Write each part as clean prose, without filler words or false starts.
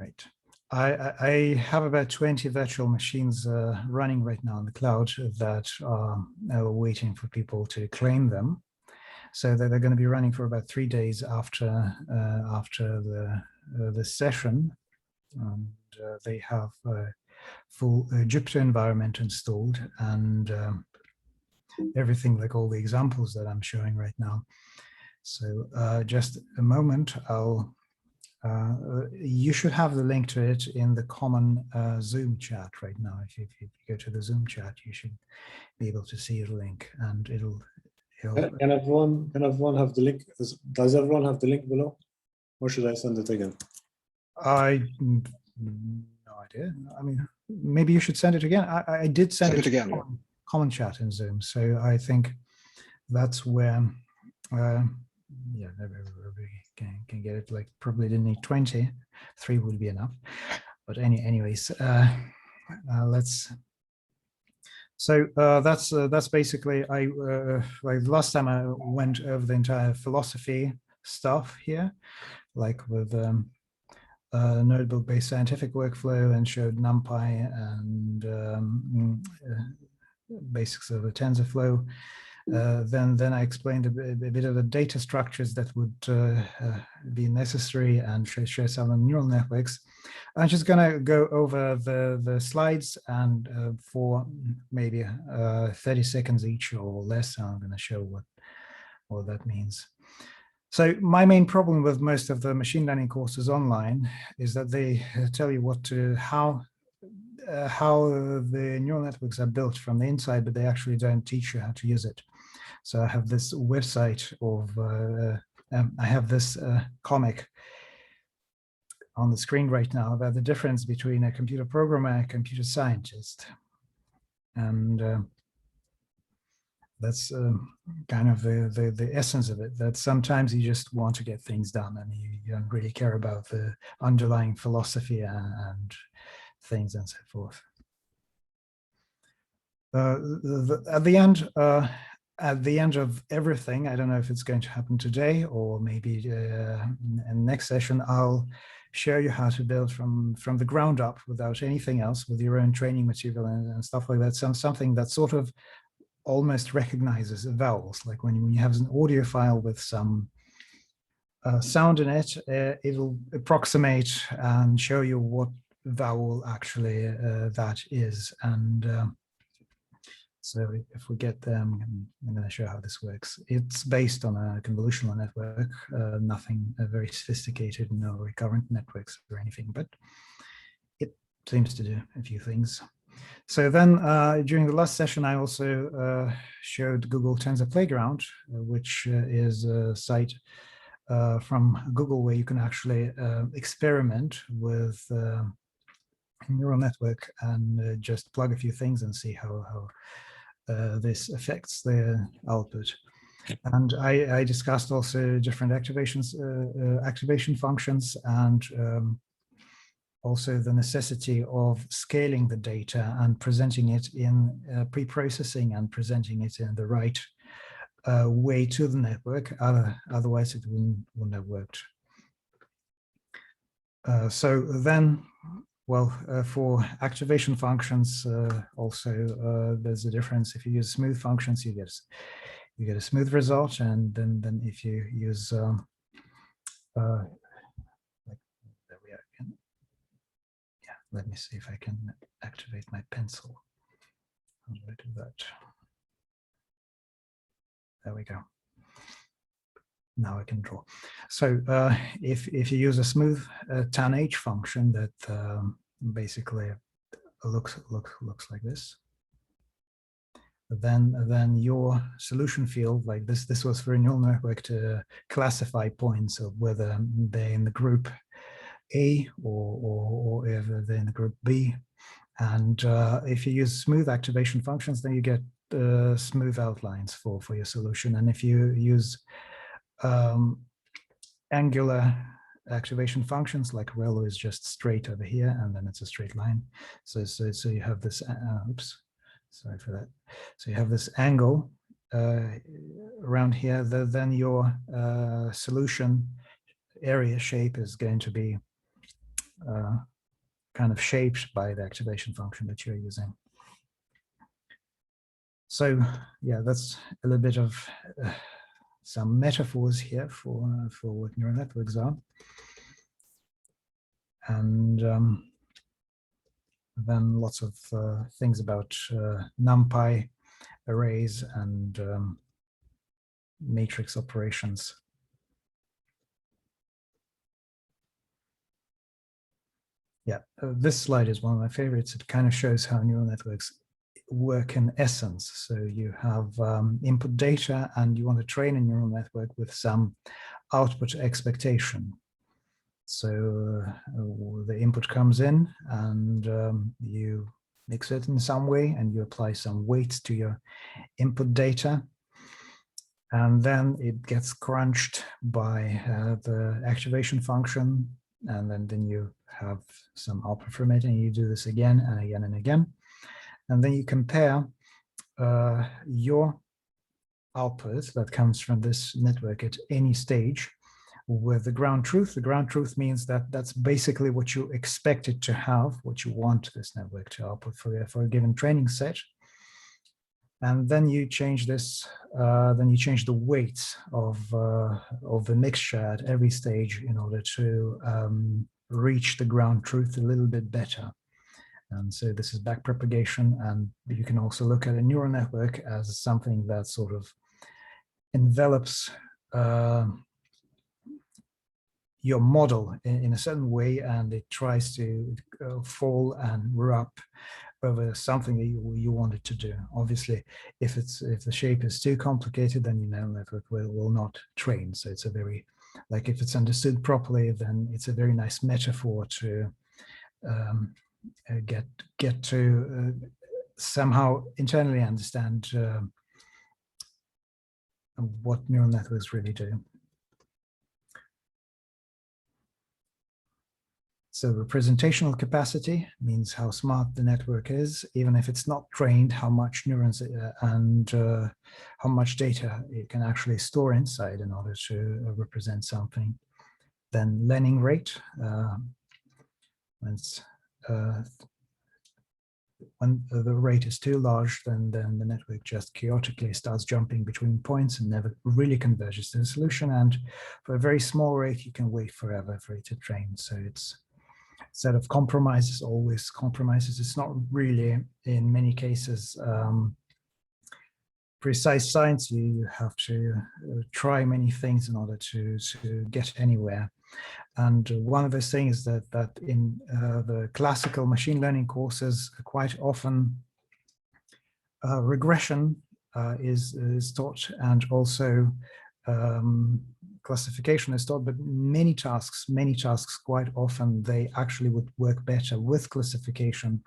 Right. I have about 20 virtual machines running right now in the cloud that are waiting for people to claim them. So they're going to be running for about 3 days after the session, and they have a full Jupyter environment installed and everything like all the examples that I'm showing right now. So just a moment, you should have the link to it in the common Zoom chat right now. If you go to the Zoom chat, you should be able to see the link, and it'll Can everyone have the link? Does everyone have the link below, or should I send it again? No idea. I mean, maybe you should send it again. I did send it again. Common chat in Zoom, so I think that's where yeah, everybody can get it. Like, probably didn't need 20, 3 would be enough. But anyways, let's. So that's basically like last time I went over the entire philosophy stuff here, like with notebook-based scientific workflow, and showed NumPy and basics of the TensorFlow. Then I explained a bit of the data structures that would be necessary, and show some neural networks. I'm just going to go over the slides, and for maybe 30 seconds each or less, I'm going to show what that means. So my main problem with most of the machine learning courses online is that they tell you how the neural networks are built from the inside, but they actually don't teach you how to use it. So I have this website of, I have this comic on the screen right now about the difference between a computer programmer and a computer scientist. And that's kind of the essence of it, that sometimes you just want to get things done and you don't really care about the underlying philosophy and things and so forth. At the end of everything, I don't know if it's going to happen today or maybe in the next session, I'll show you how to build from the ground up without anything else, with your own training material and stuff like that. Something that sort of almost recognizes vowels, like when you have an audio file with some sound in it, it'll approximate and show you what vowel actually that is. And so if we get them, I'm going to show how this works. It's based on a convolutional network, nothing very sophisticated, no recurrent networks or anything, but it seems to do a few things. So then during the last session, I also showed Google Tensor Playground, which is a site from Google where you can actually experiment with a neural network and just plug a few things and see how this affects the output. And I discussed also different activation functions, and also the necessity of scaling the data and presenting it in pre-processing and presenting it in the right way to the network. Otherwise, it wouldn't have worked. So then, well, for activation functions, also there's a difference. If you use smooth functions, you get a smooth result, and then if you use like, there we are again. Yeah, let me see if I can activate my pencil. How do I do that? There we go. Now I can draw. So if you use a smooth tan-h function that basically looks like this, then your solution field, like this was for a neural network to classify points of whether they're in the group A or if they're in the group B. And if you use smooth activation functions, then you get smooth outlines for your solution. And if you use angular activation functions, like rel is just straight over here, and then it's a straight line. So you have this, oops, sorry for that. So you have this angle around here, then your solution area shape is going to be kind of shaped by the activation function that you're using. So yeah, that's a little bit of some metaphors here for what neural networks are. And then lots of things about numpy arrays and matrix operations. Yeah, this slide is one of my favorites. It kind of shows how neural networks work in essence. So you have input data and you want to train a neural network with some output expectation. So the input comes in and you mix it in some way and you apply some weights to your input data. And then it gets crunched by the activation function. And then you have some output from it, and you do this again and again and again. And then you compare your output that comes from this network at any stage with the ground truth. The ground truth means that that's basically what you expect it to have, what you want this network to output for a given training set. And then you change this, then you change the weight of the mixture at every stage in order to reach the ground truth a little bit better. And so this is backpropagation, and you can also look at a neural network as something that sort of envelops your model in a certain way, and it tries to fall and wrap over something that you want it to do. Obviously, if the shape is too complicated, then your neural network will not train. So it's a very, like, if it's understood properly, then it's a very nice metaphor to get to somehow internally understand what neural networks really do. So representational capacity means how smart the network is, even if it's not trained, how much neurons and how much data it can actually store inside in order to represent something. Then learning rate, when the rate is too large, then the network just chaotically starts jumping between points and never really converges to the solution. And for a very small rate, you can wait forever for it to train. So it's set of compromises, always compromises. It's not really, in many cases, precise science. You have to try many things in order to get anywhere. And one of those things is that in the classical machine learning courses, quite often regression is taught, and also classification is taught, but many tasks quite often, they actually would work better with classification,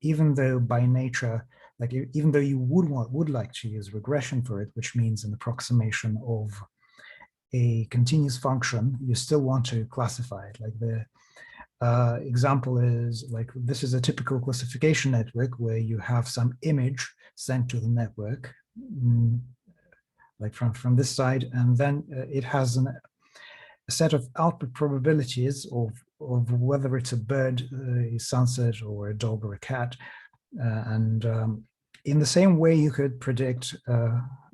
even though by nature, like even though you would like to use regression for it, which means an approximation of a continuous function, you still want to classify it. Like the example is, like, this is a typical classification network where you have some image sent to the network, like from this side, and then it has a set of output probabilities of whether it's a bird, a sunset, or a dog or a cat. And in the same way you could predict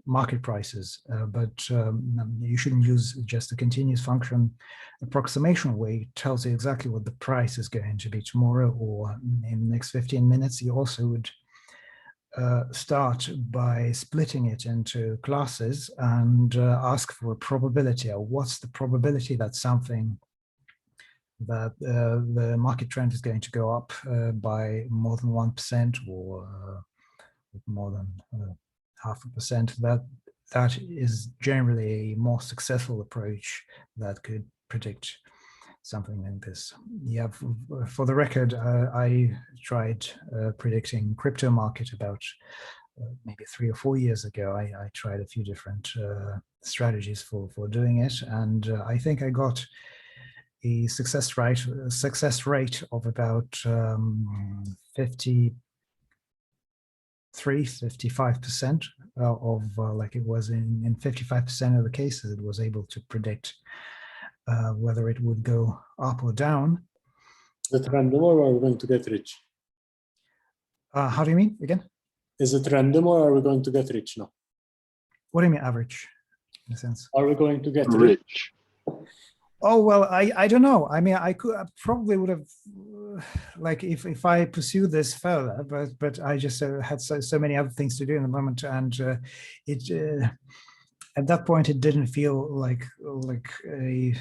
market prices, but you shouldn't use just a continuous function approximation way. It tells you exactly what the price is going to be tomorrow or in the next 15 minutes. You also would start by splitting it into classes and ask for a probability, or what's the probability that something, that the market trend is going to go up by more than 1% or more than 0.5%. That is generally a more successful approach that could predict something like this. Yeah, for the record, I tried predicting crypto market about maybe 3 or 4 years ago. I tried a few different strategies for doing it, and I think I got a success rate of about 55% of like it was in 55% of the cases, it was able to predict whether it would go up or down. Is it random or are we going to get rich? How do you mean again? Is it random or are we going to get rich now? What do you mean average, in a sense? Are we going to get rich? Oh, well, I don't know. I mean, I probably would have, like, if I pursue this further, but I just had so many other things to do in the moment, and at that point it didn't feel like a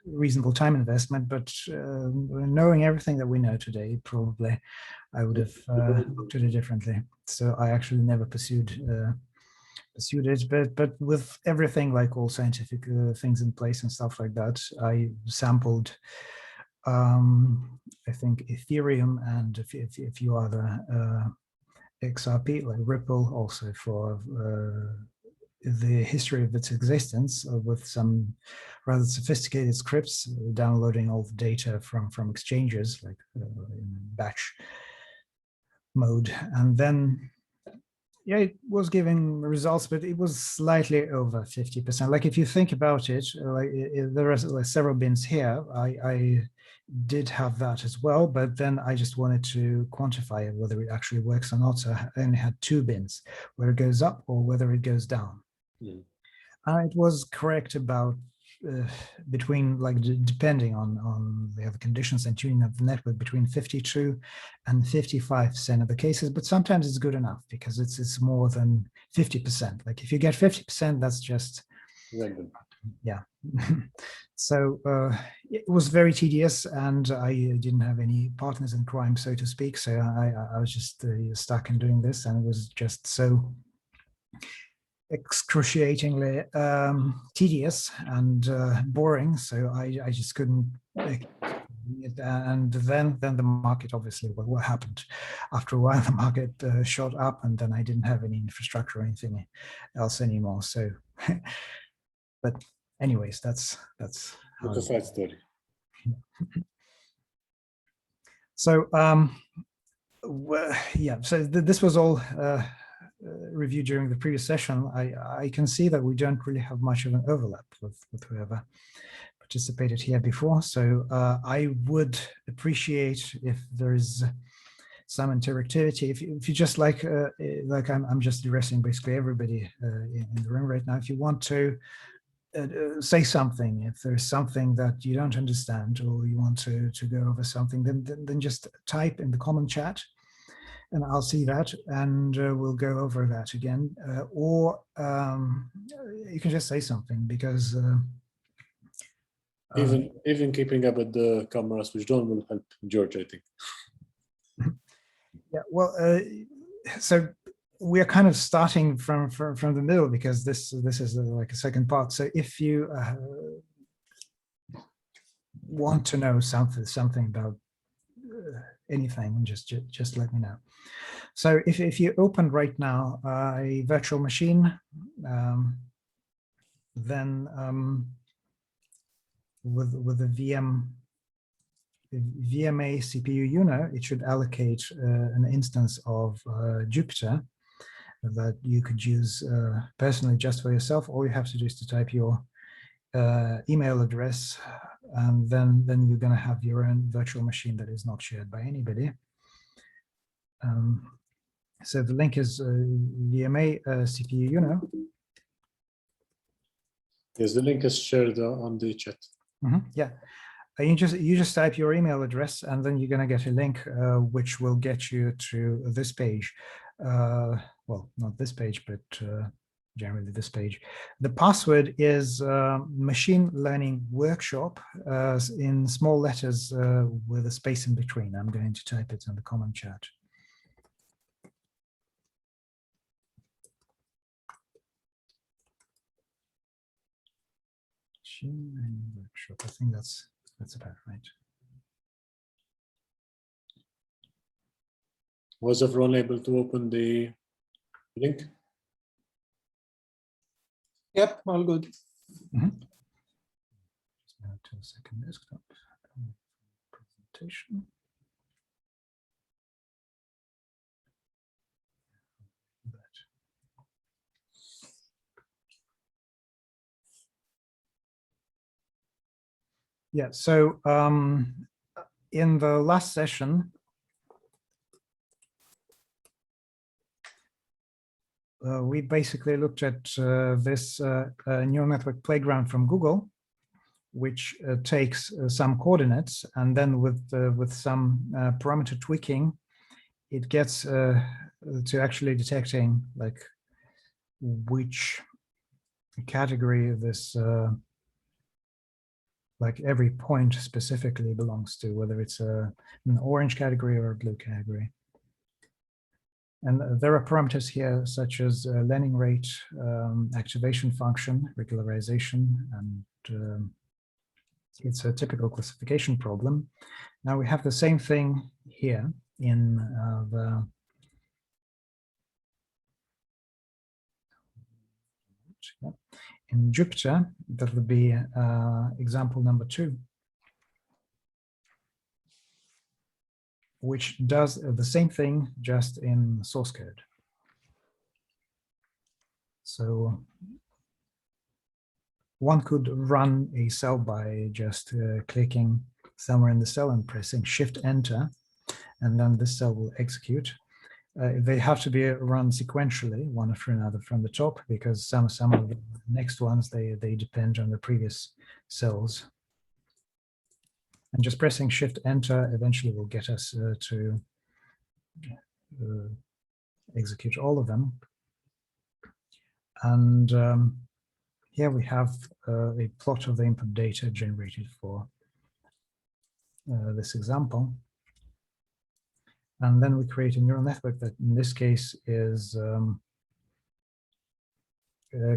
reasonable time investment. But knowing everything that we know today, probably I would have looked at it differently. So I actually never pursued it, but with everything, like all scientific things in place and stuff like that, I sampled I think Ethereum and a few other XRP, like Ripple, also for the history of its existence, with some rather sophisticated scripts, downloading all the data from exchanges, like in batch mode, and then yeah, it was giving results, but it was slightly over 50%. Like, if you think about it, like there are like several bins here. I did have that as well, but then I just wanted to quantify it, whether it actually works or not. So I only had 2 bins, where it goes up or whether it goes down. And it was correct about between, like, depending on the other conditions and tuning of the network, between 52 and 55% of the cases. But sometimes it's good enough because it's more than 50%. Like, if you get 50%, that's just Random. Yeah. So it was very tedious, and I didn't have any partners in crime, so to speak. So I was just stuck in doing this, and it was just so excruciatingly tedious and boring. So I just couldn't. And then the market, obviously, what happened after a while, the market shot up, and then I didn't have any infrastructure or anything else anymore. So, but anyways, that's how It's a sad story. So yeah, so this was all reviewed during the previous session. I can see that we don't really have much of an overlap with whoever participated here before. So I would appreciate if there is some interactivity. If you just like I'm just addressing basically everybody in the room right now. If you want to say something, if there's something that you don't understand, or you want to go over something, then just type in the common chat, and I'll see that, and we'll go over that again. Or you can just say something, because even keeping up with the camera switched on will help George, I think. Yeah, well, so we're kind of starting from the middle, because this is like a second part. So if you want to know something about anything, just let me know. So if you open right now a virtual machine, then with the VMA CPU UNO, it should allocate an instance of Jupyter that you could use personally just for yourself. All you have to do is to type your email address, and then you're going to have your own virtual machine that is not shared by anybody. So the link is VMA CPU UNO. Yes, the link is shared on the chat. Yeah. You just type your email address, and then you're going to get a link which will get you to this page. Well, not this page, but generally this page. The password is machine learning workshop in small letters with a space in between. I'm going to type it in the common chat. Machine learning workshop. I think that's about right. Was everyone able to open the link? Yep, all good. Just now to a second desktop presentation. Yeah, so in the last session, we basically looked at this neural network playground from Google, which takes some coordinates, and then with some parameter tweaking, it gets to actually detecting like which category this like every point specifically belongs to, whether it's an orange category or a blue category. And there are parameters here such as learning rate, activation function, regularization, and it's a typical classification problem. Now we have the same thing here in in Jupyter. That would be example number 2, which does the same thing just in source code. So one could run a cell by just clicking somewhere in the cell and pressing Shift-Enter, and then this cell will execute. They have to be run sequentially, one after another from the top, because some of the next ones, they depend on the previous cells. And just pressing Shift-Enter eventually will get us to execute all of them. And here we have a plot of the input data generated for this example. And then we create a neural network that in this case is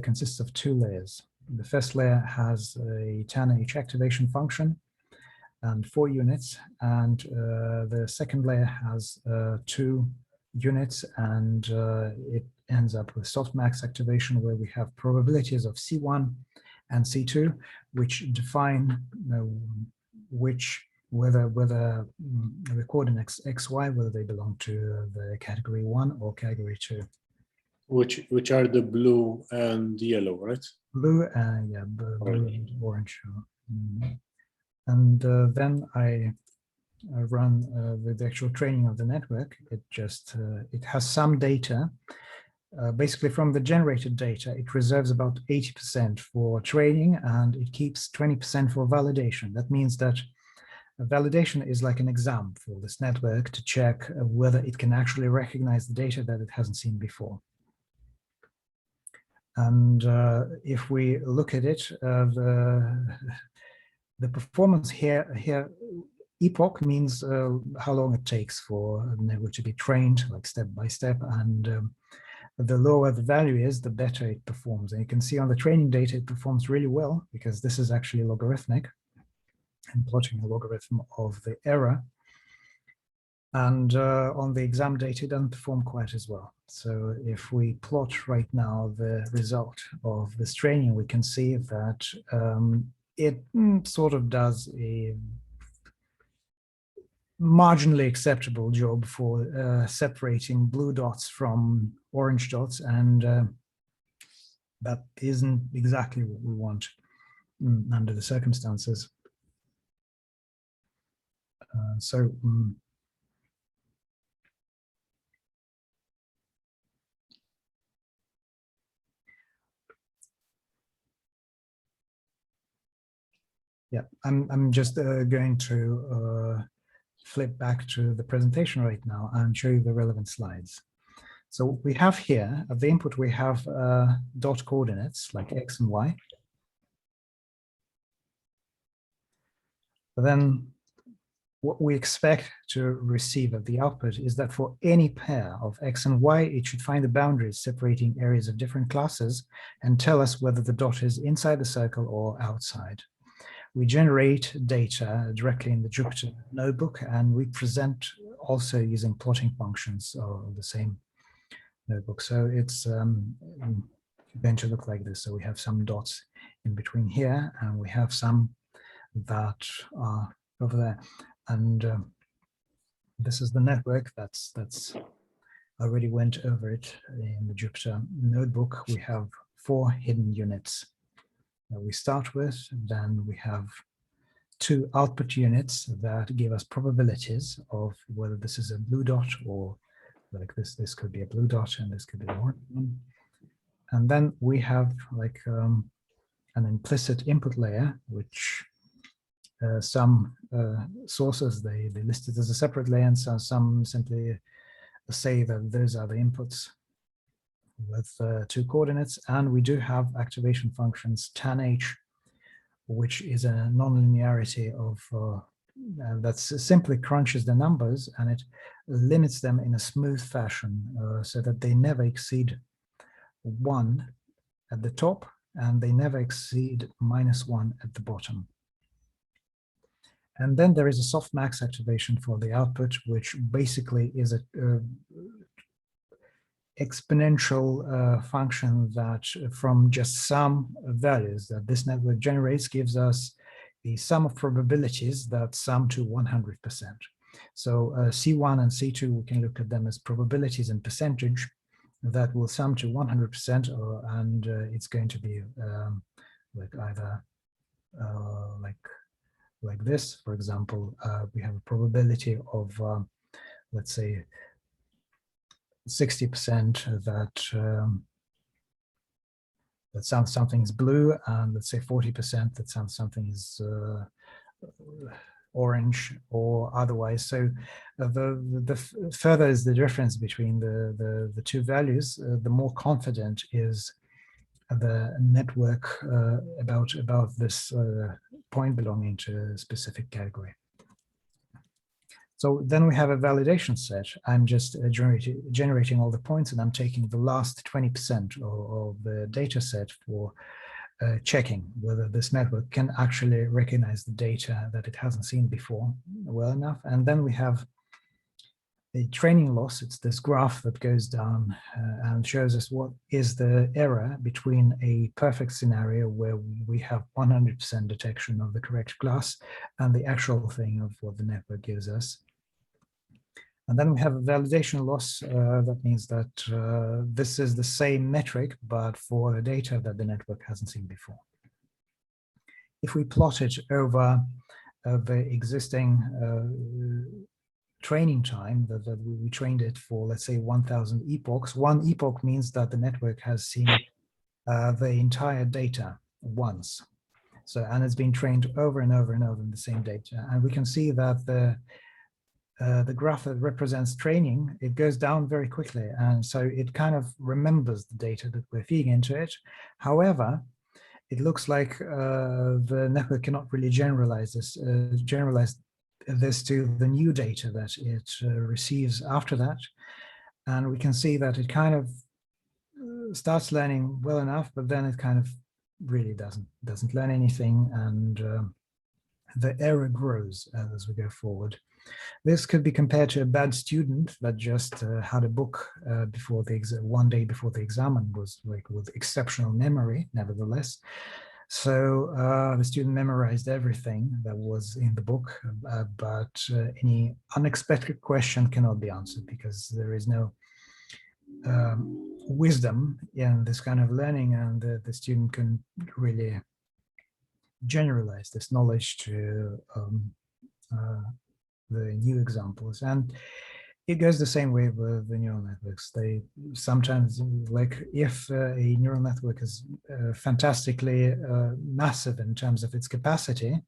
consists of 2 layers. The first layer has a tanh activation function and 4 units, and the second layer has 2 units, and it ends up with softmax activation, where we have probabilities of C1 and C2, which define whether the coordinates XY, whether they belong to the category 1 or category 2. Which are the blue and yellow, right? Blue, yeah, blue and orange. And then I run the actual training of the network. It just it has some data. Basically, from the generated data, it reserves about 80% for training, and it keeps 20% for validation. That means that validation is like an exam for this network to check whether it can actually recognize the data that it hasn't seen before. And if we look at it, the performance here, epoch means how long it takes for a network to be trained, like step by step, and the lower the value is, the better it performs. And you can see on the training data, it performs really well, because this is actually logarithmic and plotting a logarithm of the error. And on the exam data, it doesn't perform quite as well. So if we plot right now the result of this training, we can see that it sort of does a marginally acceptable job for separating blue dots from orange dots, and that isn't exactly what we want under the circumstances. Yeah, I'm just going to flip back to the presentation right now and show you the relevant slides. So we have here, at the input, we have dot coordinates like X and Y. But then what we expect to receive at the output is that for any pair of X and Y, it should find the boundaries separating areas of different classes and tell us whether the dot is inside the circle or outside. We generate data directly in the Jupyter notebook, and we present also using plotting functions of the same notebook. So it's going to look like this. So we have some dots in between here, and we have some that are over there. And this is the network that's I already went over it in the Jupyter notebook. We have 4 hidden units that we start with. Then we have two output units that give us probabilities of whether this is a blue dot or like this could be a blue dot and this could be the orange one. And then we have like an implicit input layer, which some sources they list it as a separate layer, and so some simply say that those are the inputs with two coordinates. And we do have activation functions tanh, which is a non-linearity of that simply crunches the numbers and it limits them in a smooth fashion so that they never exceed 1 at the top and they never exceed -1 at the bottom. And then there is a softmax activation for the output, which basically is a exponential function that from just some values that this network generates gives us the sum of probabilities that sum to 100%. So C1 and C2, we can look at them as probabilities and percentage that will sum to 100%, and it's going to be like either like this. For example, we have a probability of, let's say, 60% that something is blue, and let's say 40% that something is orange or otherwise. So the further is the difference between the two values, the more confident is the network about this point belonging to a specific category. So then we have a validation set. I'm just generating all the points, and I'm taking the last 20% of the data set for checking whether this network can actually recognize the data that it hasn't seen before well enough. And then we have a training loss. It's this graph that goes down and shows us what is the error between a perfect scenario where we have 100% detection of the correct class and the actual thing of what the network gives us. And then we have a validation loss. That means that this is the same metric, but for the data that the network hasn't seen before. If we plot it over the existing training time that we trained it for, let's say 1000 epochs, one epoch means that the network has seen the entire data once. So, and it's been trained over and over and over in the same data. And we can see that the graph that represents training, it goes down very quickly. And so it kind of remembers the data that we're feeding into it. However, it looks like the network cannot really generalize this to the new data that it receives after that. And we can see that it kind of starts learning well enough, but then it kind of really doesn't learn anything, and the error grows as we go forward. This could be compared to a bad student that just had a book before the one day before the exam and was like with exceptional memory, nevertheless. So the student memorized everything that was in the book, but any unexpected question cannot be answered because there is no wisdom in this kind of learning, and the student can really generalize this knowledge to the new examples. And it goes the same way with the neural networks. They sometimes, like if a neural network is fantastically massive in terms of its capacity,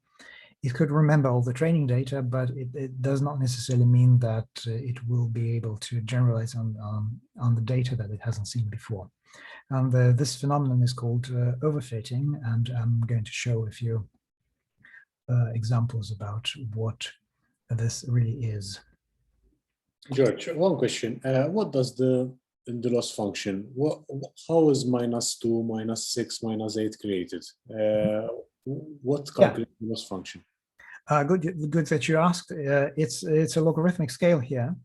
it could remember all the training data, but it does not necessarily mean that it will be able to generalize on the data that it hasn't seen before. And this phenomenon is called overfitting, and I'm going to show a few examples about what this really is. George, one question. What does the loss function, how is -2, -6, -8 created? What calculates the loss function? Good that you asked. It's a logarithmic scale here.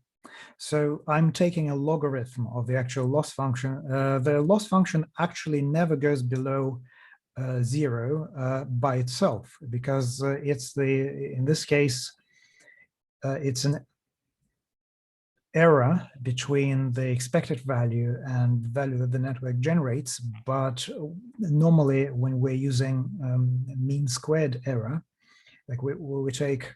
So I'm taking a logarithm of the actual loss function. The loss function actually never goes below 0 by itself, because in this case, it's an error between the expected value and the value that the network generates. But normally when we're using mean squared error, like we take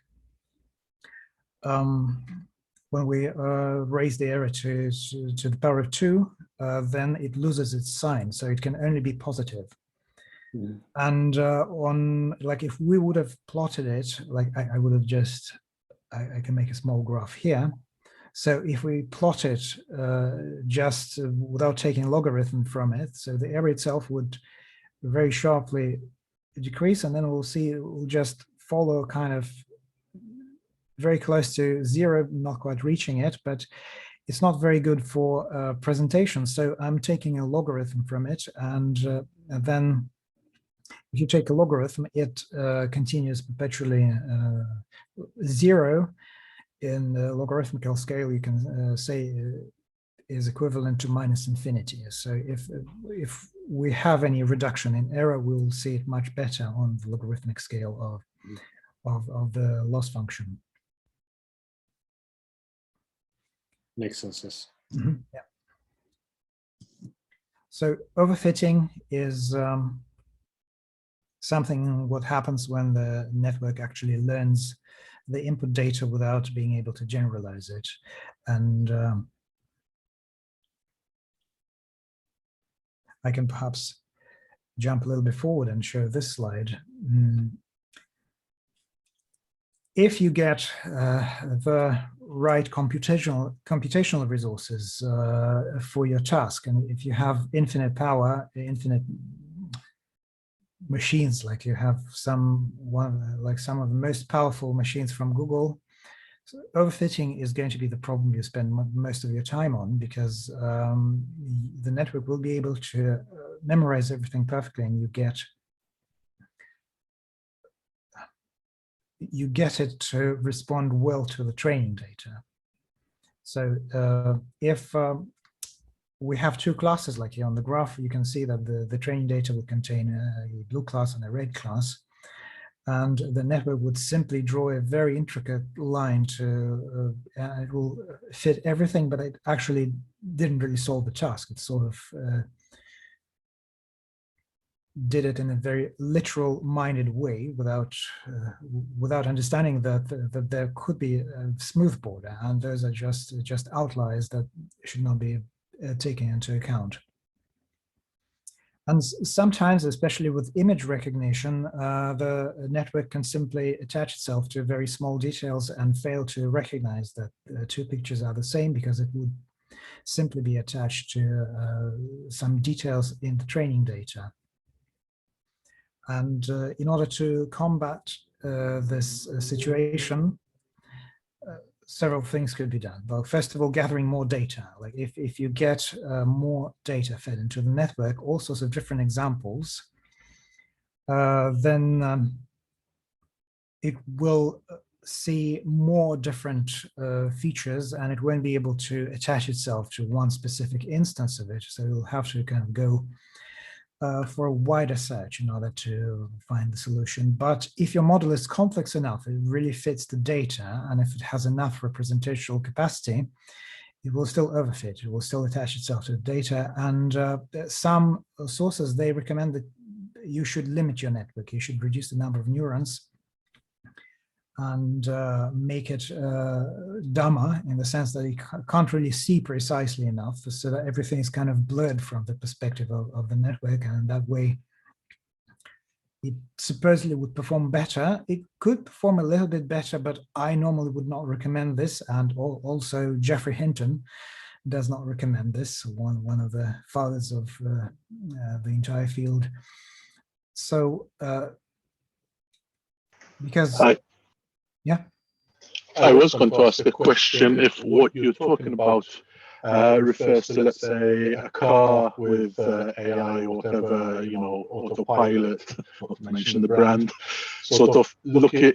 when we raise the error to the power of 2, then it loses its sign, so it can only be positive. Mhm. And on, like, if we would have plotted it, like I would have just, I can make a small graph here. So if we plot it just without taking logarithm from it, so the error itself would very sharply decrease, and then we'll see it will just follow kind of very close to 0, not quite reaching it, but it's not very good for presentation. So I'm taking a logarithm from it, and then if you take a logarithm, it continues perpetually 0 in the logarithmical scale. You can say is equivalent to -infinity. So if we have any reduction in error, we'll see it much better on the logarithmic scale of the loss function. Makes sense, yes. Mm-hmm. Yeah. So overfitting is something what happens when the network actually learns the input data without being able to generalize it. And I can perhaps jump a little bit forward and show this slide. If you get the right computational resources for your task, and if you have infinite power, infinite machines, like you have some of the most powerful machines from Google, so overfitting is going to be the problem you spend most of your time on, because the network will be able to memorize everything perfectly, and you get it to respond well to the training data. So if we have two classes, like here on the graph, you can see that the training data will contain a blue class and a red class. And the network would simply draw a very intricate line to, it will fit everything, but it actually didn't really solve the task. It sort of did it in a very literal-minded way without understanding that there could be a smooth border, and those are just outliers that should not be taken into account. And sometimes, especially with image recognition, the network can simply attach itself to very small details and fail to recognize that two pictures are the same, because it would simply be attached to some details in the training data. And in order to combat this situation, several things could be done. Well, first of all, gathering more data. Like if you get more data fed into the network, all sorts of different examples, then it will see more different features, and it won't be able to attach itself to one specific instance of it. So you'll have to kind of go for a wider search in order to find the solution. But if your model is complex enough, it really fits the data, and if it has enough representational capacity, it will still overfit. It will still attach itself to the data. And some sources, they recommend that you should limit your network. You should reduce the number of neurons and make it dumber, in the sense that you can't really see precisely enough, so that everything is kind of blurred from the perspective of the network, and that way it supposedly would perform better. It could perform a little bit better, but I normally would not recommend this, and also Geoffrey Hinton does not recommend this, one of the fathers of the entire field. So because yeah. I was going to ask a question if what you're talking about refers to, let's say, a car with AI or whatever, you know, autopilot, not to mention the brand, sort of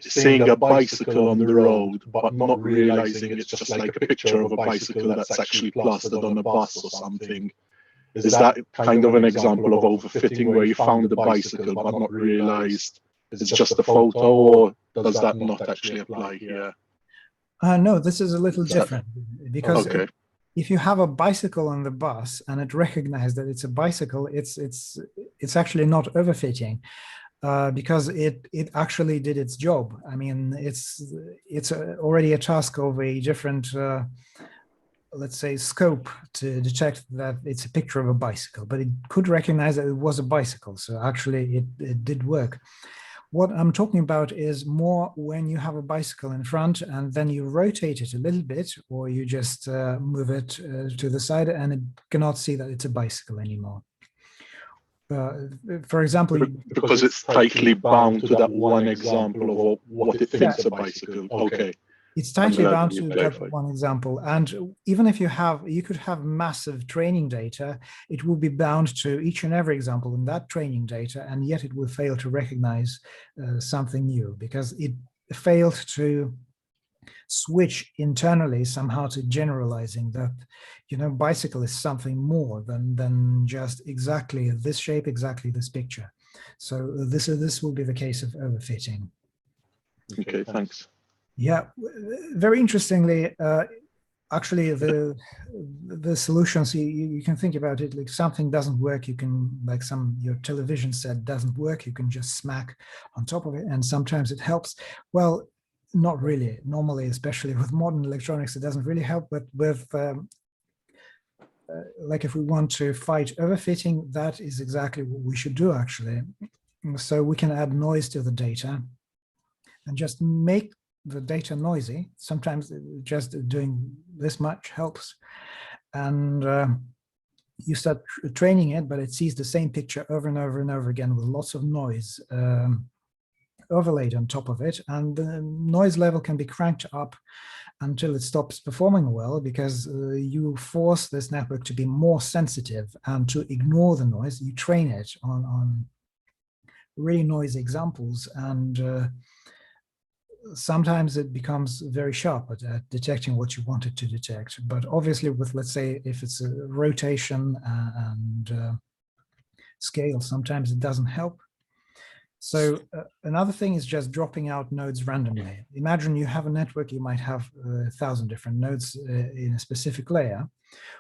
seeing a bicycle on the road, but not realizing it's just like a picture of a bicycle that's actually plastered on a bus or something. Is that kind of an example of overfitting, where you found the bicycle but not realized it's just a photo, or does that not actually apply here? No, this is a little different, because okay. If you have a bicycle on the bus and it recognizes that it's a bicycle, it's actually not overfitting. because it actually did its job. I mean, it's already a task of a different, let's say, scope to detect that it's a picture of a bicycle, but it could recognize that it was a bicycle. So actually it did work. What I'm talking about is more when you have a bicycle in front and then you rotate it a little bit, or you just move it to the side and it cannot see that it's a bicycle anymore. For example, because it's tightly bound to that one example of what it thinks a bicycle. Okay. It's tightly bound to that one example. And even if you could have massive training data, it will be bound to each and every example in that training data, and yet it will fail to recognize something new because it failed to switch internally somehow to generalizing that, you know, bicycle is something more than just exactly this shape, exactly this picture. So this will be the case of overfitting. Okay, thanks. Yeah, very interestingly, actually the solutions, you can think about it like something doesn't work, you can, like your television set doesn't work, you can just smack on top of it, and sometimes it helps. Well, not really. Normally, especially with modern electronics, it doesn't really help, but with like if we want to fight overfitting, that is exactly what we should do actually. So we can add noise to the data and just make the data noisy. Sometimes just doing this much helps. And you start training it, but it sees the same picture over and over and over again with lots of noise overlaid on top of it. And the noise level can be cranked up until it stops performing well, because you force this network to be more sensitive and to ignore the noise. You train it on really noisy examples, and sometimes it becomes very sharp at detecting what you want it to detect. But obviously with, let's say, if it's a rotation and scale, sometimes it doesn't help. So another thing is just dropping out nodes randomly. Imagine you have a network, you might have 1,000 different nodes in a specific layer.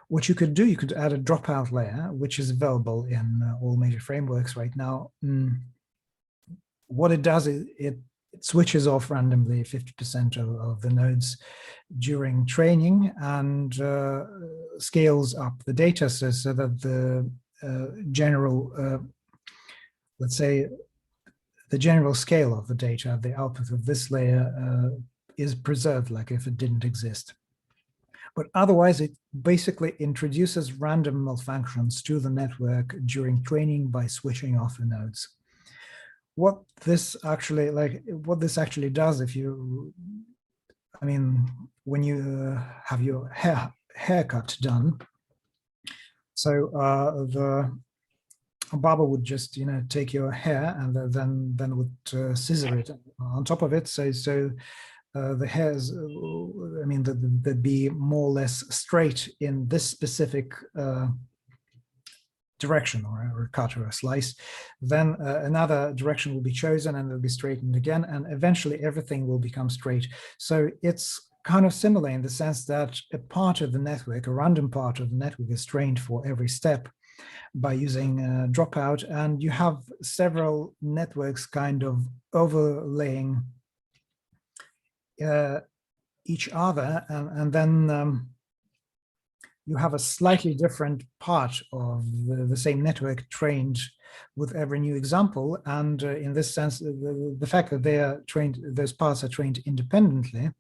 What you could do, you could add a dropout layer, which is available in all major frameworks right now. What it does is it switches off randomly 50% of the nodes during training, and scales up the data so that the general, let's say, the general scale of the data, the output of this layer is preserved like if it didn't exist. But otherwise, it basically introduces random malfunctions to the network during training by switching off the nodes. What this actually does, if you, I mean, when you have your haircut done, so the barber would just, you know, take your hair and then would scissor it on top of it. So the hairs, I mean, they'd be more or less straight in this specific direction, or a cut or a slice. Then another direction will be chosen and they'll be straightened again, and eventually everything will become straight. So it's kind of similar in the sense that a part of the network, a random part of the network, is trained for every step by using dropout, and you have several networks kind of overlaying each other, and then you have a slightly different part of the same network trained with every new example. And in this sense, the fact that they are trained, those parts are trained independently,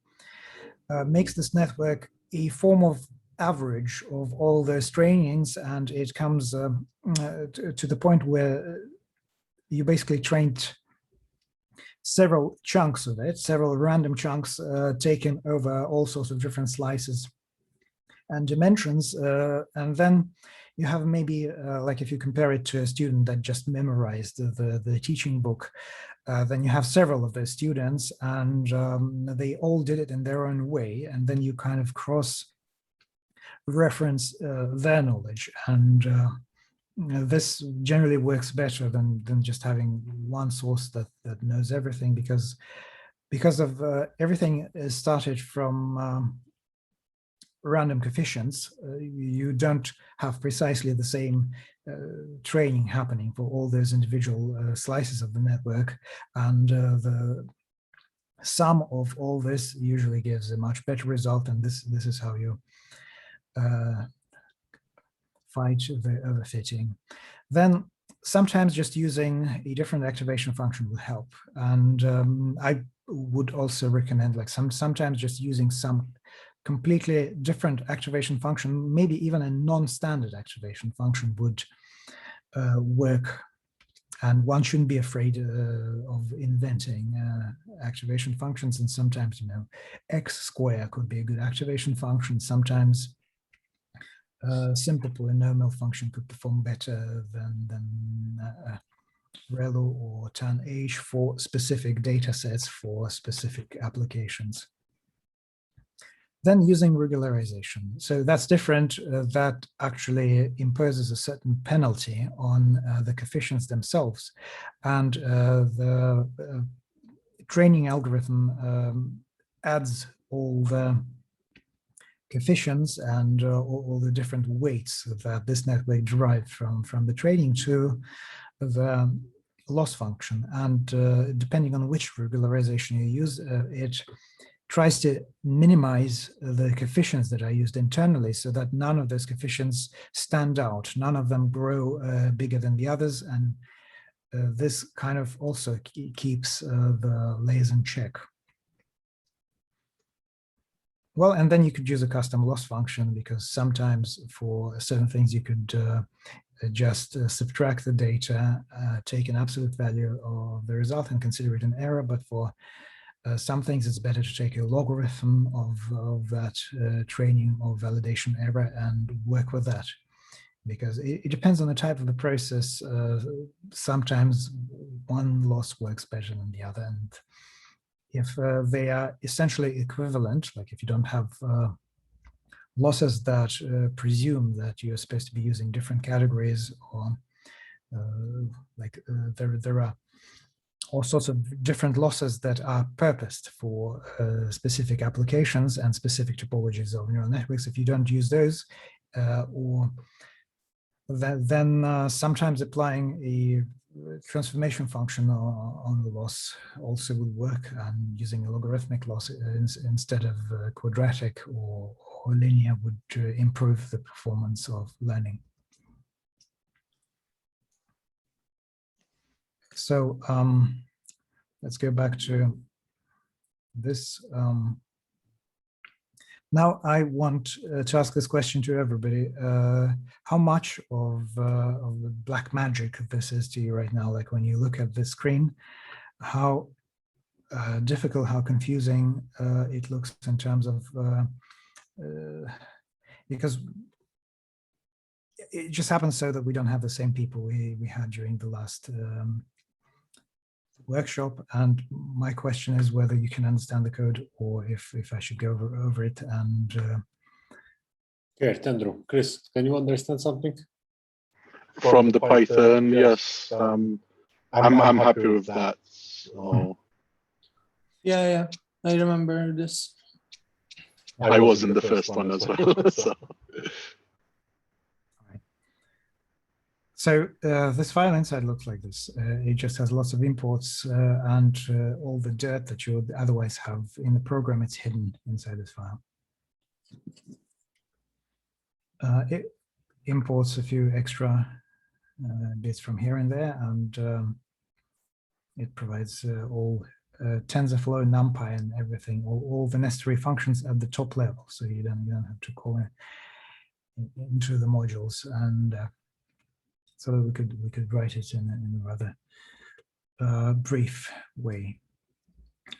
makes this network a form of average of all those trainings, and it comes to the point where you basically trained several chunks of it, several random chunks taken over all sorts of different slices and dimensions, and then you have maybe, like if you compare it to a student that just memorized the teaching book, then you have several of those students, and they all did it in their own way, and then you kind of cross-reference their knowledge, and this generally works better than just having one source that knows everything, because of everything is started from random coefficients, you don't have precisely the same training happening for all those individual slices of the network, and the sum of all this usually gives a much better result, and this is how you fight the overfitting. Then sometimes just using a different activation function will help, and I would also recommend like sometimes just using some completely different activation function, maybe even a non-standard activation function would work. And one shouldn't be afraid of inventing activation functions. And sometimes, you know, x square could be a good activation function. Sometimes simple polynomial function could perform better than ReLU or tanh for specific data sets for specific applications. Then using regularization. So that's different. That actually imposes a certain penalty on the coefficients themselves. And the training algorithm adds all the coefficients and all the different weights that this network derived from the training to the loss function. And depending on which regularization you use, it tries to minimize the coefficients that are used internally so that none of those coefficients stand out. None of them grow bigger than the others. And this kind of also keeps the layers in check. Well, and then you could use a custom loss function, because sometimes for certain things you could just subtract the data, take an absolute value of the result and consider it an error. But for some things it's better to take a logarithm of that training or validation error and work with that, because it depends on the type of the process. Sometimes one loss works better than the other, and if they are essentially equivalent, like if you don't have losses that presume that you're supposed to be using different categories, or there are all sorts of different losses that are purposed for specific applications and specific topologies of neural networks. If you don't use those, then sometimes applying a transformation function on the loss also will work, and using a logarithmic loss instead of quadratic or linear would improve the performance of learning. So let's go back to this. Now I want to ask this question to everybody. How much of the black magic this is to you right now? Like when you look at the screen, how difficult, how confusing it looks in terms of, because it just happens so that we don't have the same people we had during the last workshop, and my question is whether you can understand the code, or if I should go over it. And here, Tendro, Chris, can you understand something from the Python? Yes, I'm happy with that. So. Yeah, I remember this. I was in the first one as well. So this file inside looks like this. It just has lots of imports and all the dirt that you would otherwise have in the program. It's hidden inside this file. It imports a few extra bits from here and there, and it provides all TensorFlow, NumPy, and everything, all the necessary functions at the top level. So you don't have to call it into the modules, and so we could write it in a rather brief way.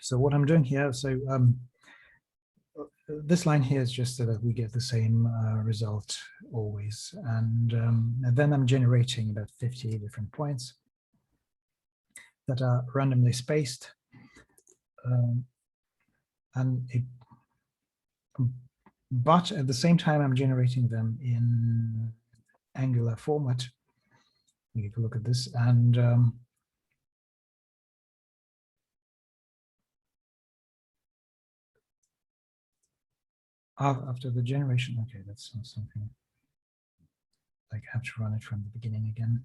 So what I'm doing here, so this line here is just so that we get the same result always, and then I'm generating about 50 different points that are randomly spaced, but at the same time I'm generating them in angular format. You can look at this, and After the generation, okay, that's something like I have to run it from the beginning again.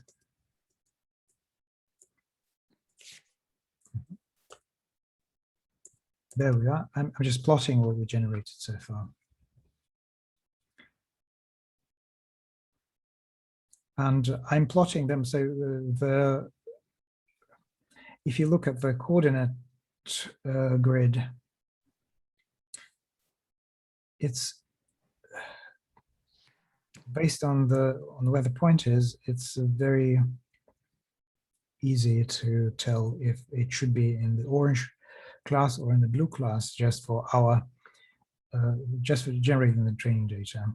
There we are. I'm just plotting what we generated so far. And I'm plotting them, so if you look at the coordinate grid, it's based on where the point is. It's very easy to tell if it should be in the orange class or in the blue class, just for generating the training data.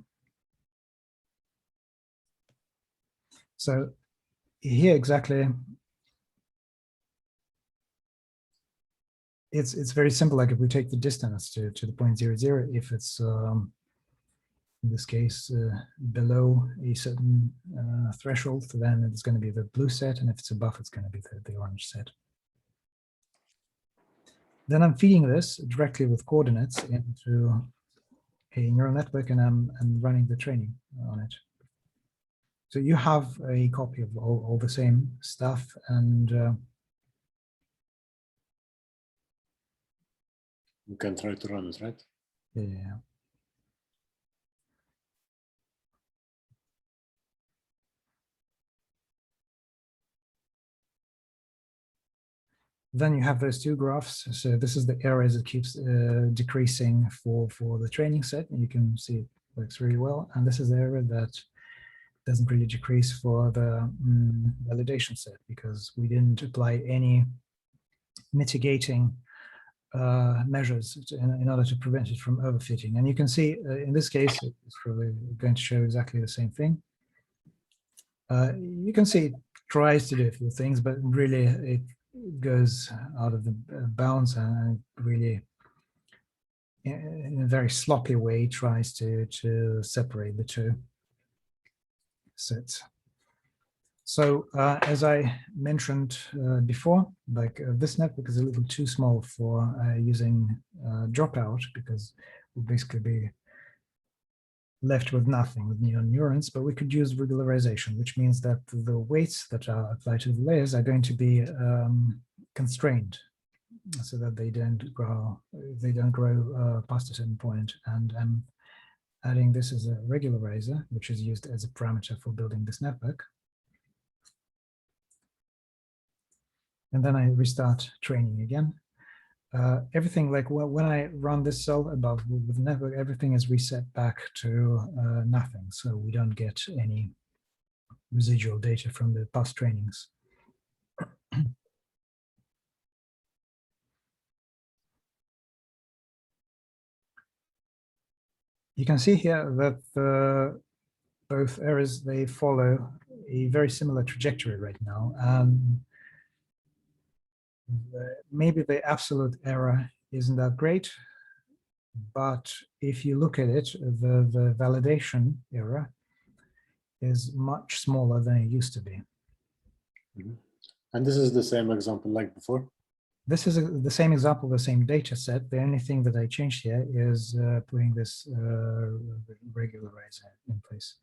So here exactly, it's very simple. Like if we take the distance to the point 0, 0, if it's in this case below a certain threshold, then it's going to be the blue set, and if it's above, it's going to be the orange set. Then I'm feeding this directly with coordinates into a neural network, and I'm running the training on it. So you have a copy of all the same stuff, and you can try to run it, right? Yeah. Then you have those two graphs. So this is the area that keeps decreasing for the training set, and you can see it works really well. And this is the area that doesn't really decrease for the validation set, because we didn't apply any mitigating measures in order to prevent it from overfitting. And you can see in this case, it's probably going to show exactly the same thing. You can see it tries to do a few things, but really it goes out of the bounds and really, in a very sloppy way, tries to separate the two sets. So as I mentioned before, like this network is a little too small for using dropout, because we'll basically be left with nothing with neurons, but we could use regularization, which means that the weights that are applied to the layers are going to be constrained, so that they don't grow past a certain point. And I'm adding this as a regularizer, which is used as a parameter for building this network. And then I restart training again. Everything, like when I run this cell above with the network, everything is reset back to nothing. So we don't get any residual data from the past trainings. You can see here that both areas, they follow a very similar trajectory right now. Maybe the absolute error isn't that great, but if you look at it, the validation error is much smaller than it used to be. Mm-hmm. And this is the same example like before? This is the same example, the same data set. The only thing that I changed here is putting this regularizer in place.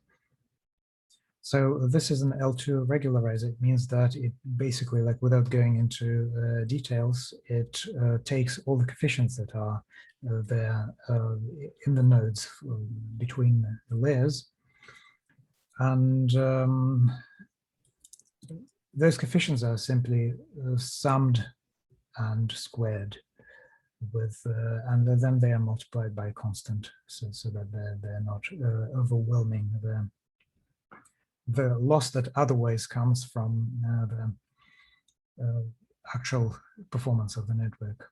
So this is an L2 regularizer. It means that it basically, like without going into details, it takes all the coefficients that are there in the nodes between the layers. And those coefficients are simply summed and squared with, and then they are multiplied by a constant, so that they're not overwhelming the loss that otherwise comes from the actual performance of the network.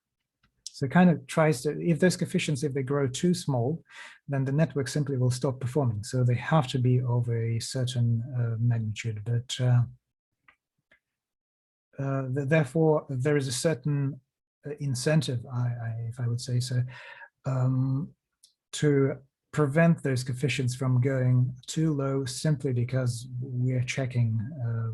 So it kind of tries to, if those coefficients, if they grow too small, then the network simply will stop performing. So they have to be of a certain magnitude, but therefore there is a certain incentive, if I would say so, to prevent those coefficients from going too low, simply because we're checking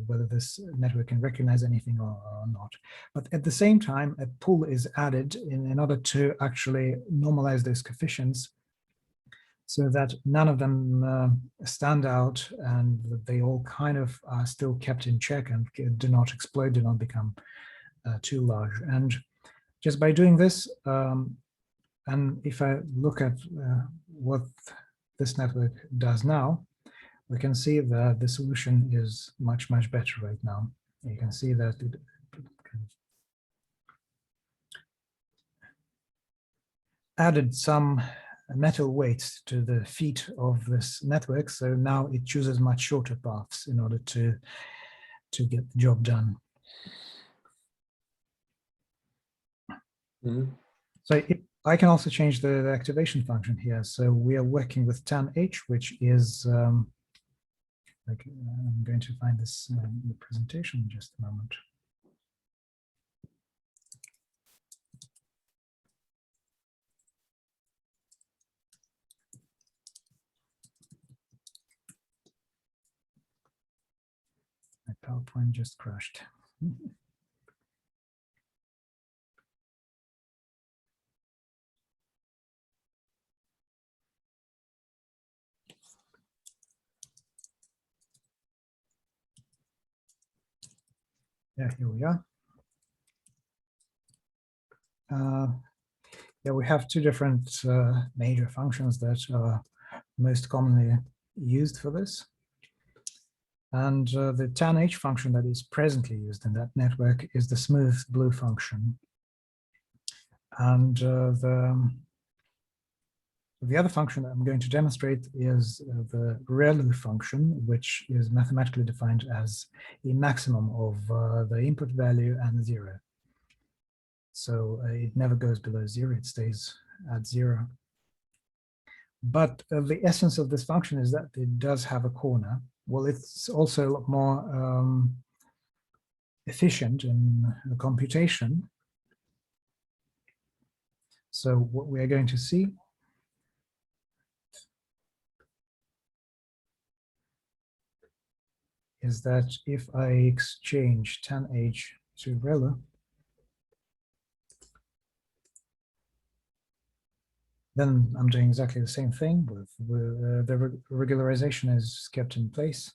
whether this network can recognize anything or not. But at the same time, a pull is added in order to actually normalize those coefficients so that none of them stand out, and that they all kind of are still kept in check and do not explode, do not become too large. And just by doing this, and if I look at what this network does now, we can see that the solution is much, much better right now. You can see that it added some metal weights to the feet of this network, so now it chooses much shorter paths in order to get the job done. Mhm. So I can also change the activation function here. So we are working with tan_h, which is I'm going to find this in the presentation in just a moment. My PowerPoint just crashed. Yeah, here we are. Yeah, we have two different major functions that are most commonly used for this. And the tan_h function that is presently used in that network is the smooth blue function. And the other function that I'm going to demonstrate is the ReLU function, which is mathematically defined as a maximum of the input value and 0. So it never goes below 0, it stays at 0. But the essence of this function is that it does have a corner. Well, it's also a lot more efficient in the computation. So what we are going to see is that if I exchange tan_h to ReLU, then I'm doing exactly the same thing with the regularization is kept in place.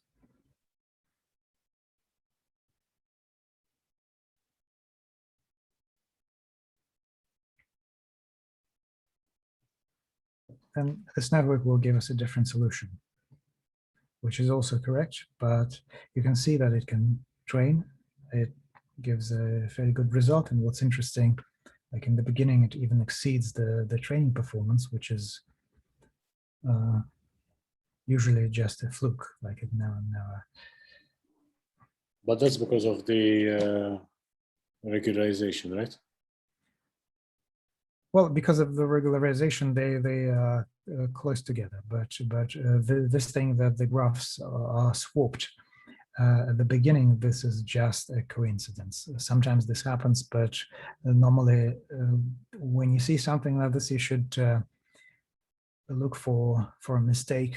And this network will give us a different solution, which is also correct, but you can see that it can train. It gives a fairly good result. And what's interesting, like in the beginning, it even exceeds the training performance, which is usually just a fluke, like it now and now. But that's because of the regularization, right? Well, because of the regularization, they are close together. But this thing that the graphs are swapped at the beginning, this is just a coincidence. Sometimes this happens, but normally when you see something like this, you should look for a mistake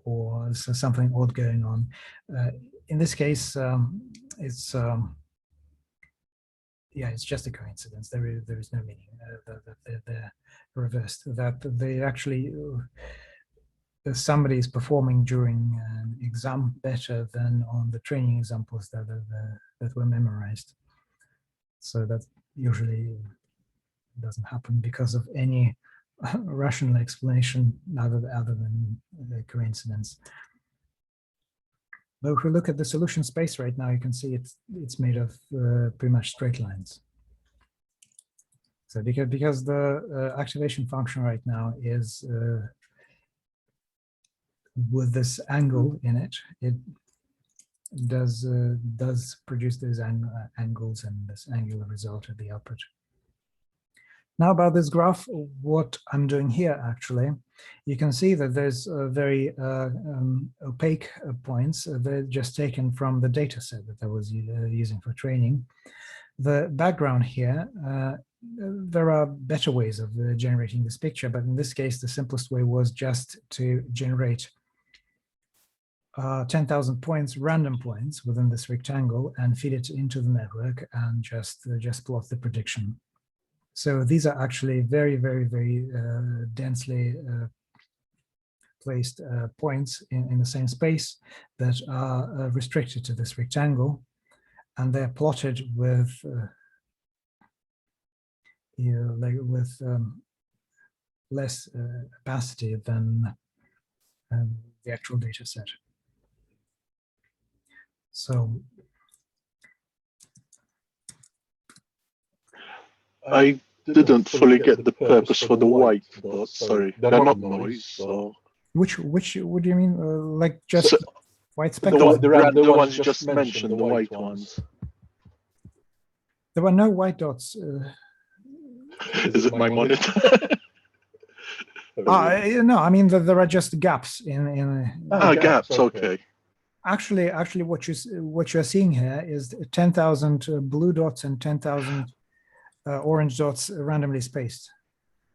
or something odd going on. In this case, it's yeah, it's just a coincidence. There is no meaning that they're reversed. That they actually somebody is performing during an exam better than on the training examples that were memorized. So that usually doesn't happen because of any rational explanation other than the coincidence. But if we look at the solution space right now, you can see it's made of pretty much straight lines. So because the activation function right now is with this angle in it, it does produce those angles and this angular result at the output. Now about this graph, what I'm doing here actually, you can see that there's very opaque points. They're just taken from the data set that I was using for training. The background here, there are better ways of generating this picture, but in this case, the simplest way was just to generate 10,000 points, random points within this rectangle and feed it into the network and just plot the prediction. So these are actually very, very, very densely placed points in the same space that are restricted to this rectangle, and they're plotted with less opacity than the actual data set. So I didn't fully get the purpose for the white dots. Sorry, they're not noise. So which what do you mean? Like just So, white speckles? the ones you just mentioned, the white ones. There were no white dots. Is it my monitor? No, I mean there are just gaps in. Gaps. Okay. Actually, what you're seeing here is 10,000 blue dots and 10,000 orange dots randomly spaced.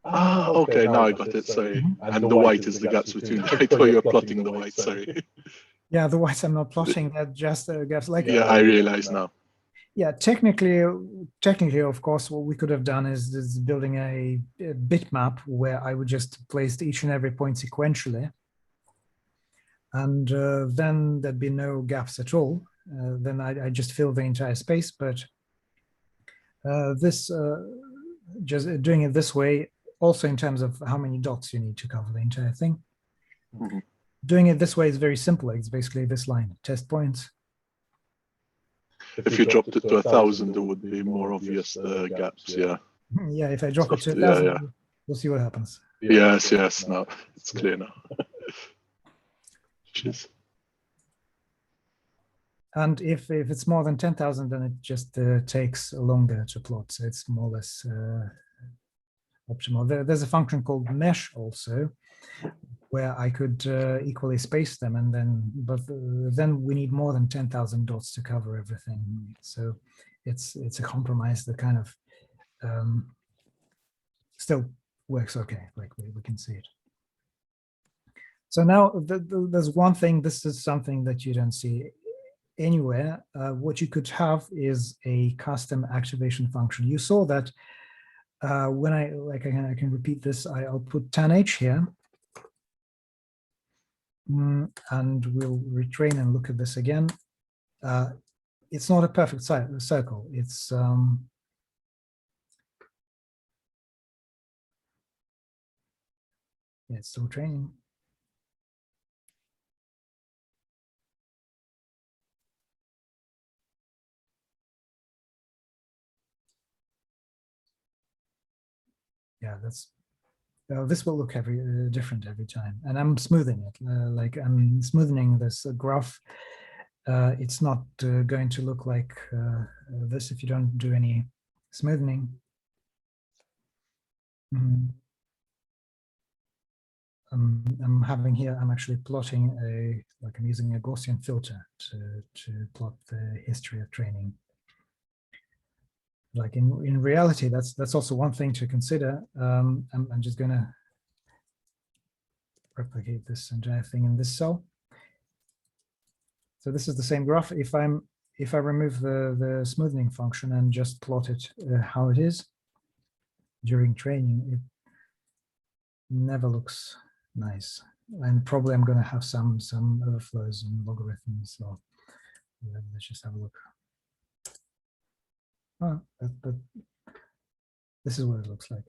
Okay. Now I got it. Sorry. And the white is the gaps between. I thought you were plotting the white. Sorry. Yeah, the whites I'm not plotting. They're just gaps. Like Yeah, I realize now. Yeah, technically, of course, what we could have done is building a bitmap where I would just place each and every point sequentially, and then there'd be no gaps at all. Then I just fill the entire space. But just doing it this way, also in terms of how many dots you need to cover the entire thing. Mm-hmm. Doing it this way is very simple. It's basically this line, test points. If you dropped it to 1,000, there would be more obvious gaps. Yeah. Yeah, if I drop it to 1,000, we'll see what happens. Yes. Now it's clear now. Cheers. And if it's more than 10,000, then it just takes longer to plot. So it's more or less optimal. There's a function called mesh also, where I could equally space them, and then we need more than 10,000 dots to cover everything. So it's a compromise that kind of still works okay, like we can see it. So now there's one thing. This is something that you don't see anywhere. What you could have is a custom activation function. You saw that when I can repeat this. I'll put tanh here. And we'll retrain and look at this again. It's not a perfect circle. It's it's still training. Yeah, that's. This will look different every time, and I'm smoothing it. Like I'm smoothing this graph. It's not going to look like this if you don't do any smoothing. I'm having here. I'm actually plotting I'm using a Gaussian filter to plot the history of training. Like in reality, that's also one thing to consider. I'm just going to replicate this entire thing in this cell. So this is the same graph. If I remove the smoothing function and just plot it how it is during training, it never looks nice. And probably I'm going to have some overflows and logarithms. So let's just have a look. Oh, but this is what it looks like.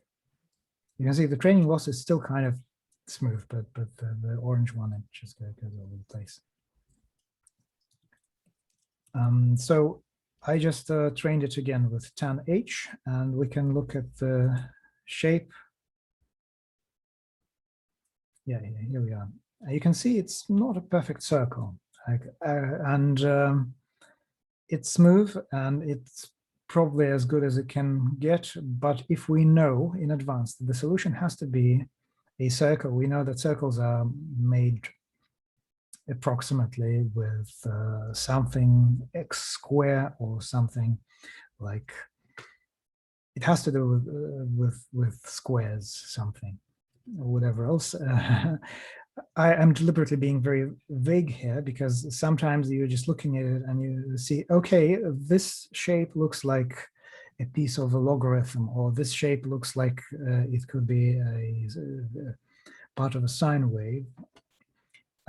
You can see the training loss is still kind of smooth, but the orange one, it just goes all over the place. So I just trained it again with tanh, and we can look at the shape. Yeah, here we are. You can see it's not a perfect circle, and it's smooth, and it's probably as good as it can get. But if we know in advance that the solution has to be a circle, we know that circles are made approximately with something x square or something like, it has to do with squares, something or whatever else. I am deliberately being very vague here because sometimes you're just looking at it and you see, okay, this shape looks like a piece of a logarithm, or this shape looks like it could be a part of a sine wave.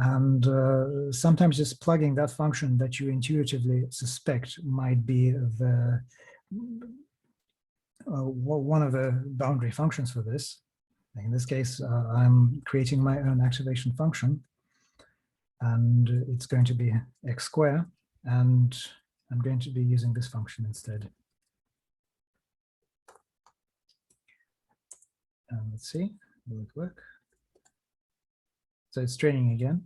And sometimes just plugging that function that you intuitively suspect might be the one of the boundary functions for this. In this case, I'm creating my own activation function, and it's going to be x square, and I'm going to be using this function instead. And let's see, will it work? So it's training again.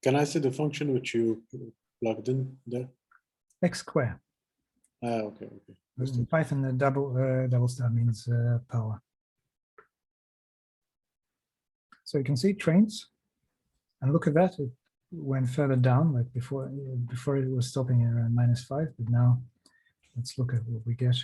Can I see the function which you plugged in there? X square. Okay. In Python, the double star means power. So you can see trains, and look at that. It went further down, like before. Before it was stopping at around -5, but now let's look at what we get.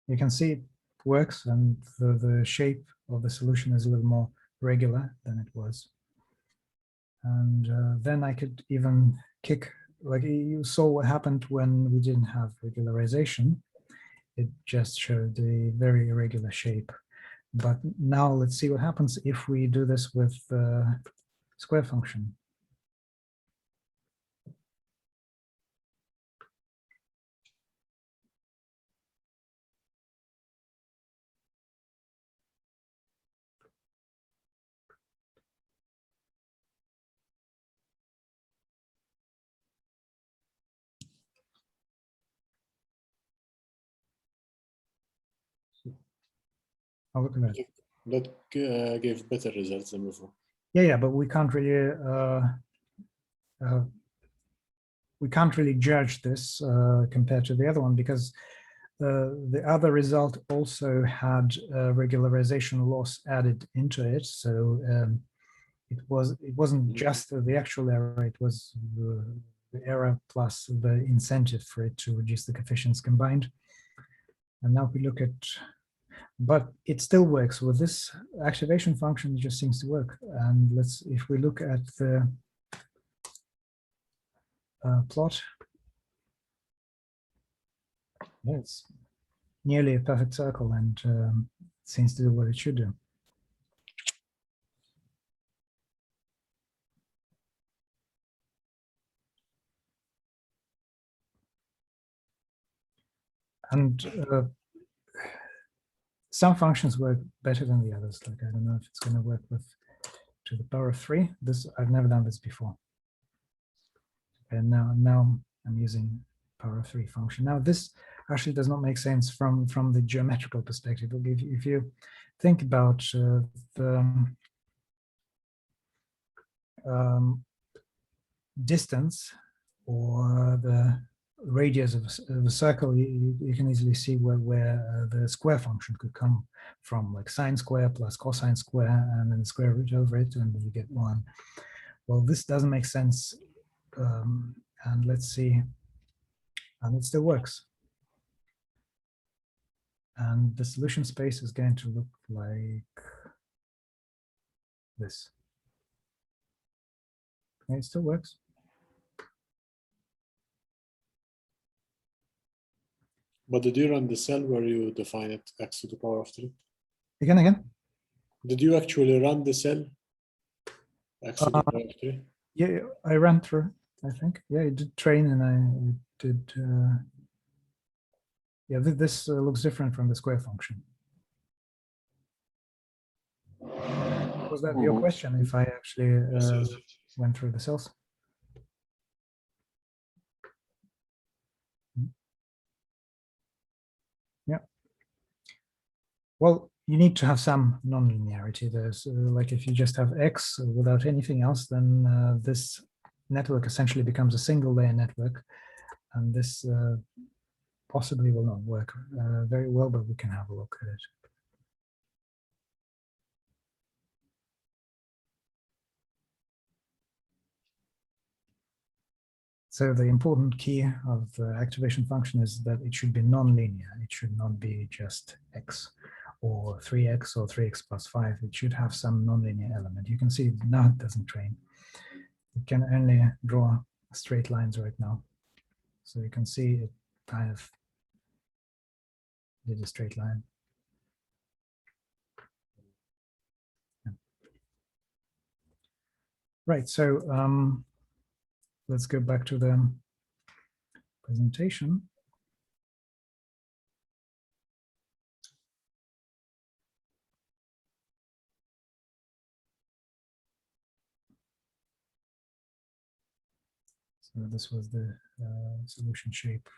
You can see it works, and the shape of the solution is a little more regular than it was. And then I could even kick, like you saw what happened when we didn't have regularization. It just showed a very irregular shape. But now let's see what happens if we do this with the square function. Oh, look at that. That gave better results than before. Yeah, but we can't really judge this compared to the other one, because the other result also had regularization loss added into it. So it wasn't just the actual error; it was the error plus the incentive for it to reduce the coefficients combined. And now we look at, but it still works with this activation function. It just seems to work. And if we look at the plot, yeah, it's nearly a perfect circle, and it seems to do what it should do. And some functions work better than the others. Like, I don't know if it's going to work with to the power of 3. This, I've never done this before. And now I'm using power of 3 function. Now this actually does not make sense from the geometrical perspective. If you think about the distance or the radius of a circle, you can easily see where the square function could come from, like sine square plus cosine square, and then square root over it, and then you get 1. Well, this doesn't make sense. And let's see, and it still works. And the solution space is going to look like this. Okay, it still works. But did you run the cell where you define it x to the power of 3? Again? Did you actually run the cell x to the power of 3? Yeah, I ran through, I think. Yeah, it did train, and I did. Yeah, this looks different from the square function. Was that your question, if I actually went through the cells? Yeah. Well, you need to have some non-linearity. There's like, if you just have x without anything else, then this network essentially becomes a single layer network, and this possibly will not work very well, but we can have a look at it. So the important key of the activation function is that it should be non-linear. It should not be just x or 3x or 3x plus 5, it should have some nonlinear element. You can see now it doesn't train. It can only draw straight lines right now. So you can see it kind of did a straight line. Yeah. Right, so let's go back to the presentation. So this was the solution shape.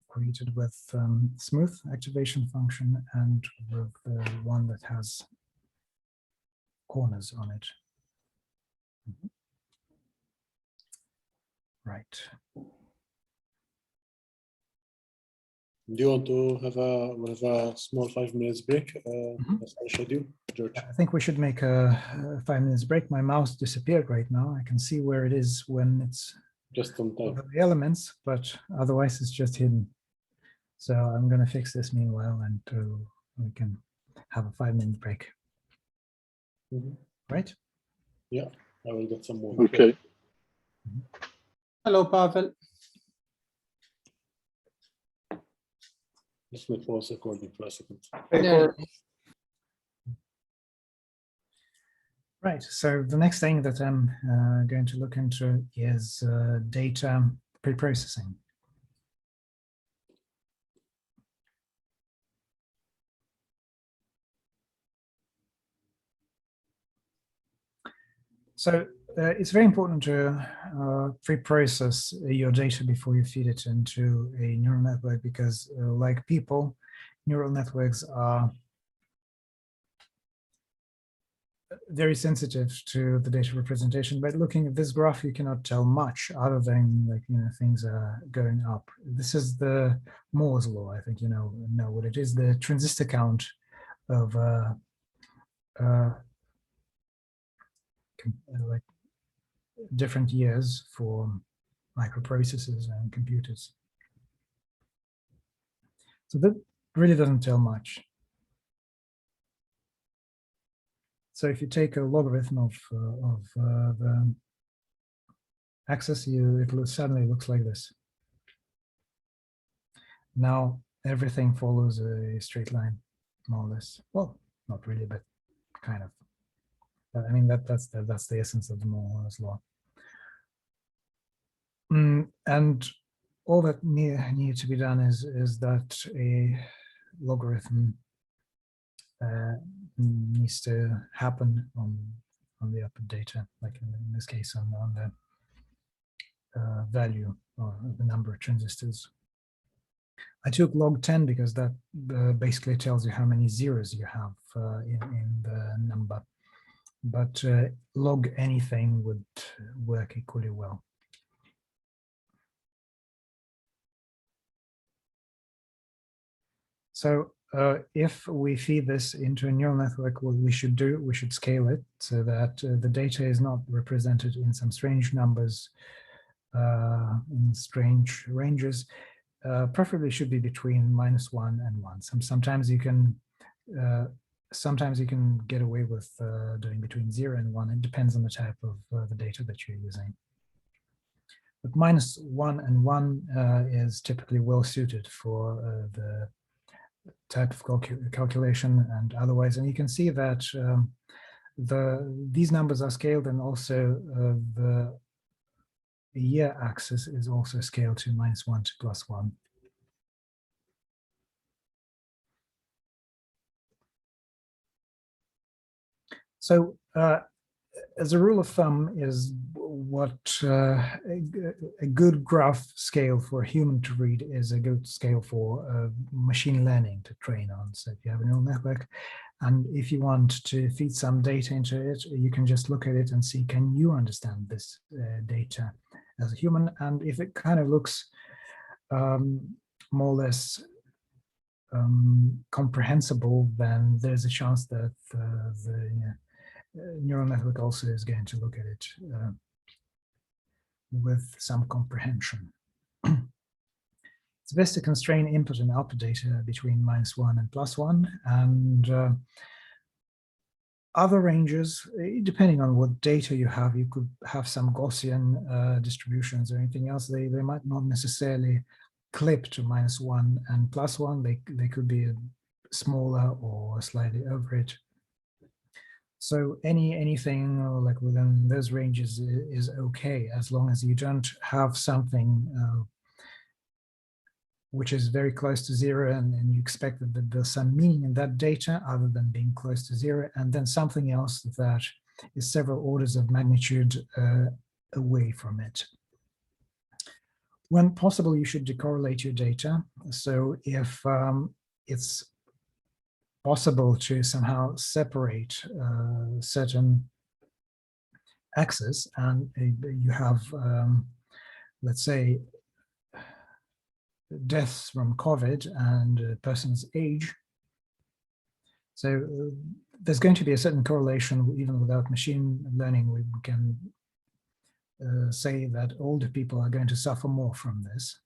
Created with smooth activation function and with the one that has corners on it. Right. Do you want to have a small 5 minutes break? As I schedule, George. I think we should make a 5 minutes break. My mouse disappeared right now. I can see where it is when it's Just on time. over the elements, but otherwise it's just hidden. So I'm going to fix this meanwhile, and we can have a 5 minute break. Right? Yeah, I will get some more. Okay. Hello, Pavel. Let me pause recording for a second. Yeah. Right. So the next thing that I'm going to look into is data preprocessing. So it's very important to pre-process your data before you feed it into a neural network, because like people, neural networks are very sensitive to the data representation. By looking at this graph, you cannot tell much other than, like, things are going up. This is the Moore's law. I think you know what it is. The transistor count of like different years for microprocessors and computers. So that really doesn't tell much. So if you take a logarithm of the axis, it suddenly looks like this. Now everything follows a straight line, more or less. Well, not really, but kind of. I mean, that's the essence of the Moore's law. And all that needs to be done is that a logarithm needs to happen on the output data, like in this case on the value or the number of transistors. I took log 10 because that basically tells you how many zeros you have in the number, but log anything would work equally well. So if we feed this into a neural network, what we should scale it so that the data is not represented in some strange numbers, in strange ranges. Preferably should be between -1 and 1. Sometimes you can get away with doing between 0 and 1. It depends on the type of the data that you're using. But -1 and 1 is typically well suited for the type of calculation and otherwise. And you can see that these numbers are scaled, and also the year axis is also scaled to -1 to +1. So as a rule of thumb is what a good graph scale for a human to read is a good scale for machine learning to train on. So if you have a neural network, and if you want to feed some data into it, you can just look at it and see, can you understand this data as a human? And if it kind of looks more or less comprehensible, then there's a chance that the neural network also is going to look at it with some comprehension. It's best to constrain input and output data between -1 and +1, and other ranges, depending on what data you have, you could have some Gaussian distributions or anything else. They might not necessarily clip to -1 and +1. They could be smaller or slightly over it. So anything like within those ranges is okay, as long as you don't have something which is very close to 0, and you expect that there's some meaning in that data other than being close to 0, and then something else that is several orders of magnitude away from it. When possible, you should decorrelate your data. So if it's possible to somehow separate certain axes, and you have, let's say, deaths from COVID and a person's age. So there's going to be a certain correlation. Even without machine learning, we can say that older people are going to suffer more from this.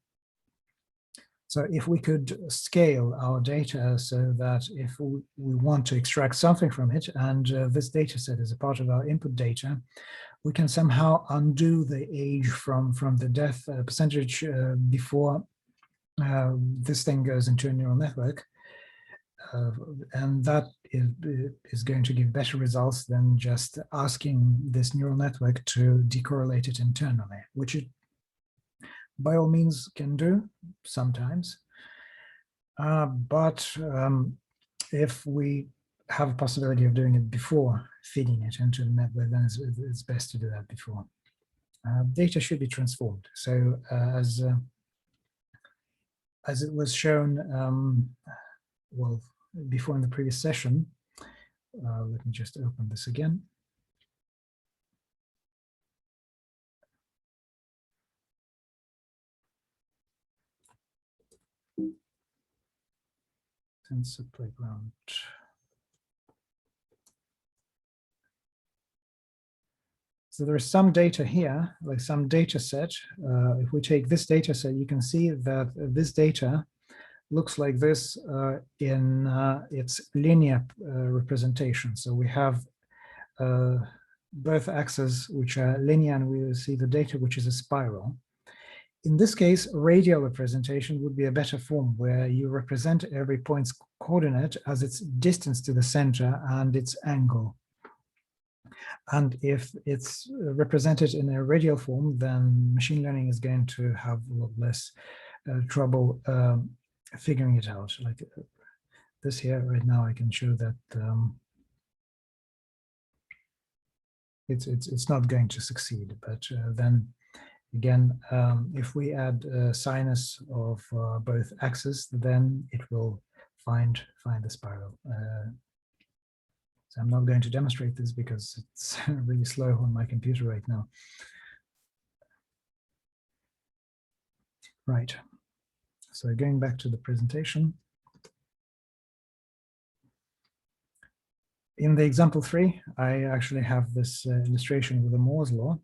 So if we could scale our data so that if we want to extract something from it, and this data set is a part of our input data, we can somehow undo the age from the death percentage before this thing goes into a neural network, and that is going to give better results than just asking this neural network to decorrelate it internally, which it by all means can do sometimes. But if we have a possibility of doing it before feeding it into the network, then it's best to do that before. Data should be transformed. So as it was shown, well, before in the previous session, let me just open this again. Tensor Playground. So there is some data here, like some data set. If we take this data set, you can see that this data looks like this in its linear representation. So we have both axes which are linear, and we will see the data which is a spiral. In this case, radial representation would be a better form, where you represent every point's coordinate as its distance to the center and its angle. And if it's represented in a radial form, then machine learning is going to have a lot less trouble figuring it out. Like this here right now, I can show that it's not going to succeed. But then again, if we add sinus of both axes, then it will find the spiral. So I'm not going to demonstrate this because it's really slow on my computer right now. Right. So going back to the presentation. In the example 3, I actually have this illustration with the Moore's law.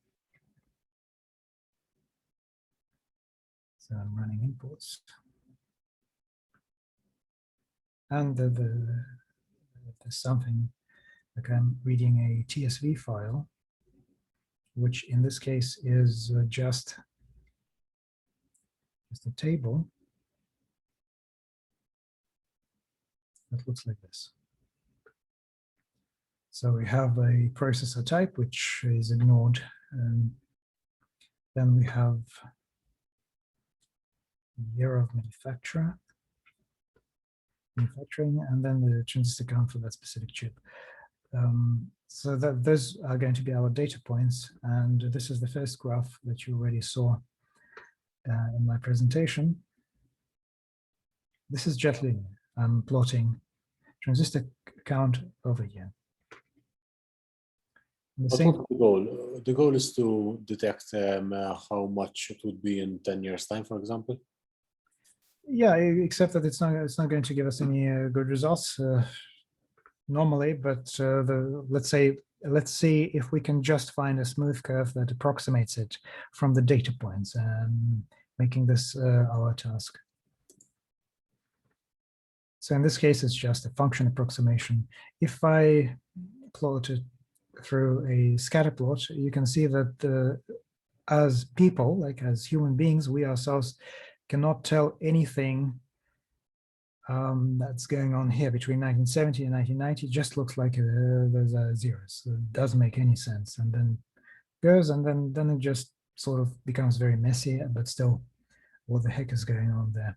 So I'm running imports. And there's something like I'm reading a TSV file, which in this case is just a table that looks like this. So we have a processor type, which is ignored. Then we have year of manufacturing, and then the transistor count for that specific chip. So that those are going to be our data points, and this is the first graph that you already saw in my presentation. This is jet linear. I'm plotting transistor count over here. What's the goal? The goal is to detect how much it would be in 10 years' time, for example. Yeah, except that it's not going to give us any good results normally. But let's see if we can just find a smooth curve that approximates it from the data points, making this our task. So in this case, it's just a function approximation. If I plot it through a scatter plot, you can see that as people, like as human beings, we ourselves cannot tell anything that's going on here between 1970 and 1990. It just looks like there's zeros. So it doesn't make any sense. And then goes, and then it just sort of becomes very messy, but still, what the heck is going on there?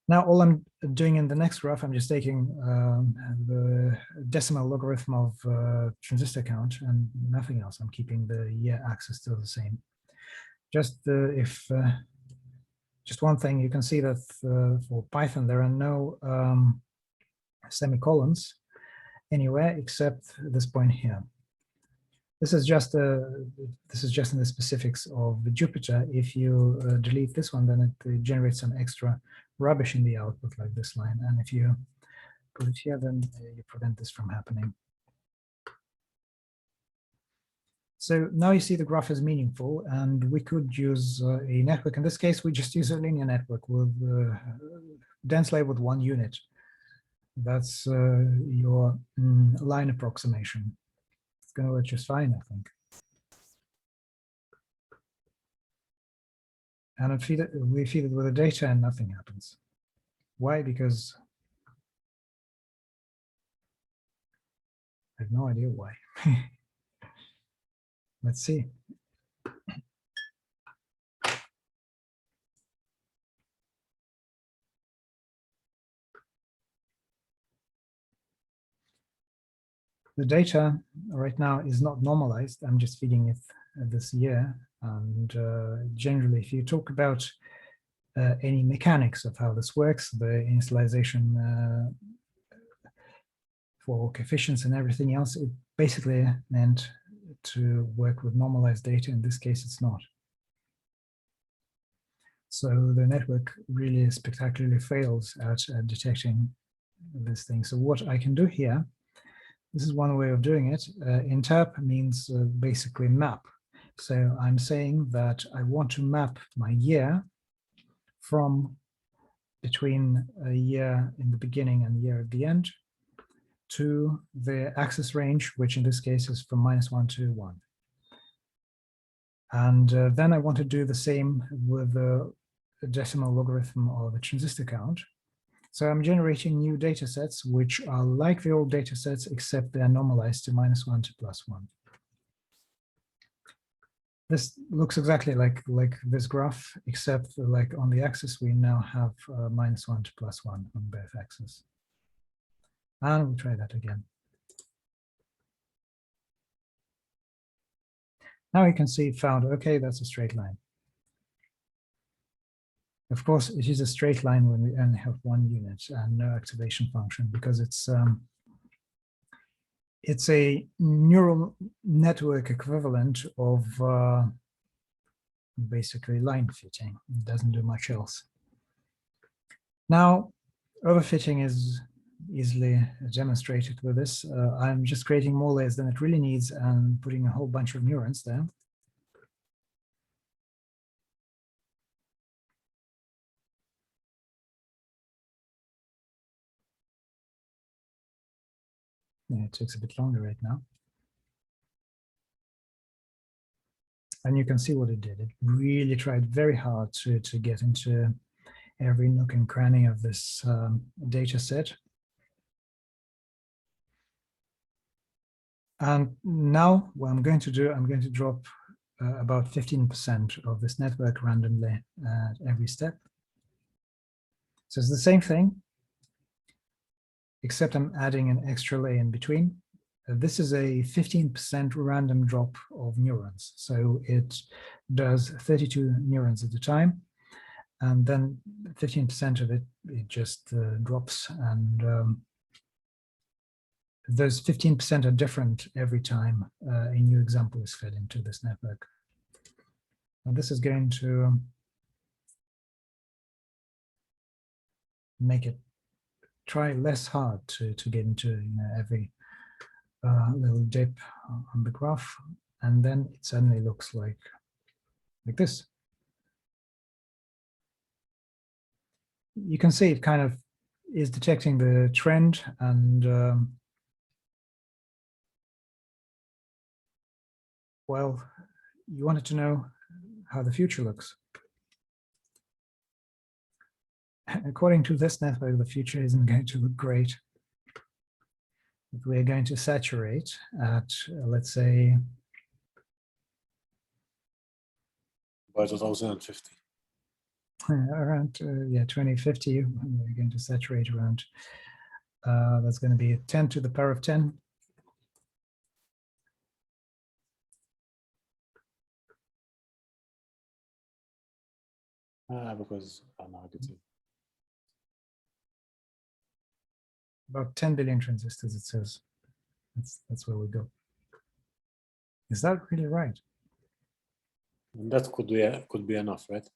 Now, all I'm doing in the next graph, I'm just taking the decimal logarithm of transistor count and nothing else. I'm keeping the year axis still the same. Just just one thing, you can see that for Python, there are no semicolons anywhere except this point here. This is just in the specifics of Jupyter. If you delete this one, then it generates some extra rubbish in the output, like this line. And if you put it here, then you prevent this from happening. So now you see the graph is meaningful, and we could use a network. In this case, we just use a linear network with densely with 1 unit. That's your line approximation. It's going to work just fine, I think. And we feed it with the data and nothing happens. Why? Because I have no idea why. Let's see. The data right now is not normalized. I'm just feeding it this year. And generally, if you talk about any mechanics of how this works, the initialization for coefficients and everything else, it basically meant to work with normalized data. In this case, it's not. So the network really spectacularly fails at detecting this thing. So what I can do here, this is one way of doing it. Interp means basically map. So I'm saying that I want to map my year from between a year in the beginning and a year at the end to the axis range, which in this case is from -1 to 1. And then I want to do the same with the decimal logarithm of the transistor count. So I'm generating new data sets, which are like the old data sets, except they are normalized to -1 to +1. This looks exactly like this graph, except like on the axis, we now have -1 to +1 on both axes. And we'll try that again. Now you can see it found, okay, that's a straight line. Of course, it is a straight line when we only have 1 unit and no activation function, because it's a neural network equivalent of basically line fitting. It doesn't do much else. Now, overfitting is easily demonstrated with this. I'm just creating more layers than it really needs and putting a whole bunch of neurons there. Yeah, it takes a bit longer right now. And you can see what it did. It really tried very hard to get into every nook and cranny of this data set. And now what I'm going to do, I'm going to drop about 15% of this network randomly at every step. So it's the same thing, except I'm adding an extra layer in between. This is a 15% random drop of neurons. So it does 32 neurons at a time. And then 15% of it just drops. And those 15% are different every time a new example is fed into this network. And this is going to make it try less hard to get into every little dip on the graph, and then it suddenly looks like this. you can see it kind of is detecting the trend, and well, you wanted to know how the future looks. According to this network, the future isn't going to look great. We're going to saturate at, let's say, by 2050. Around 2050, we're going to saturate around, that's going to be 10 to the power of 10. Because I'm not getting. About 10 billion transistors, it says. That's where we go. Is that really right? And that could be enough, right?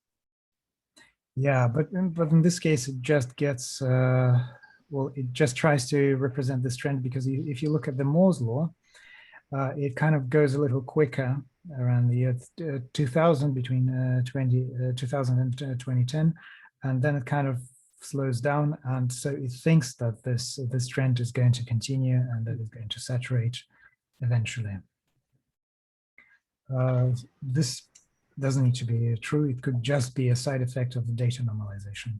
Yeah, but in this case, it just gets well, it just tries to represent this trend, because if you look at the Moore's law, it kind of goes a little quicker around the year 2000, between 2000 and 2010, and then it kind of slows down, and so it thinks that this trend is going to continue and that it's going to saturate eventually. This doesn't need to be true. It could just be a side effect of the data normalization.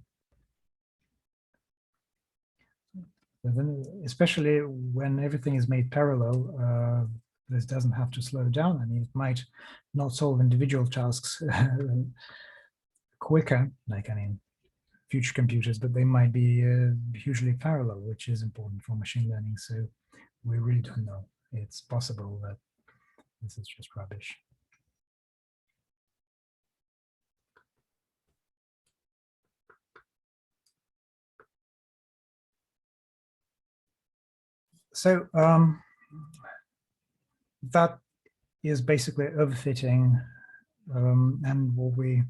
But then, especially when everything is made parallel, this doesn't have to slow down. I mean, it might not solve individual tasks quicker, like, I mean, future computers, but they might be hugely parallel, which is important for machine learning. So we really don't know. It's possible that this is just rubbish. So that is basically overfitting, and what we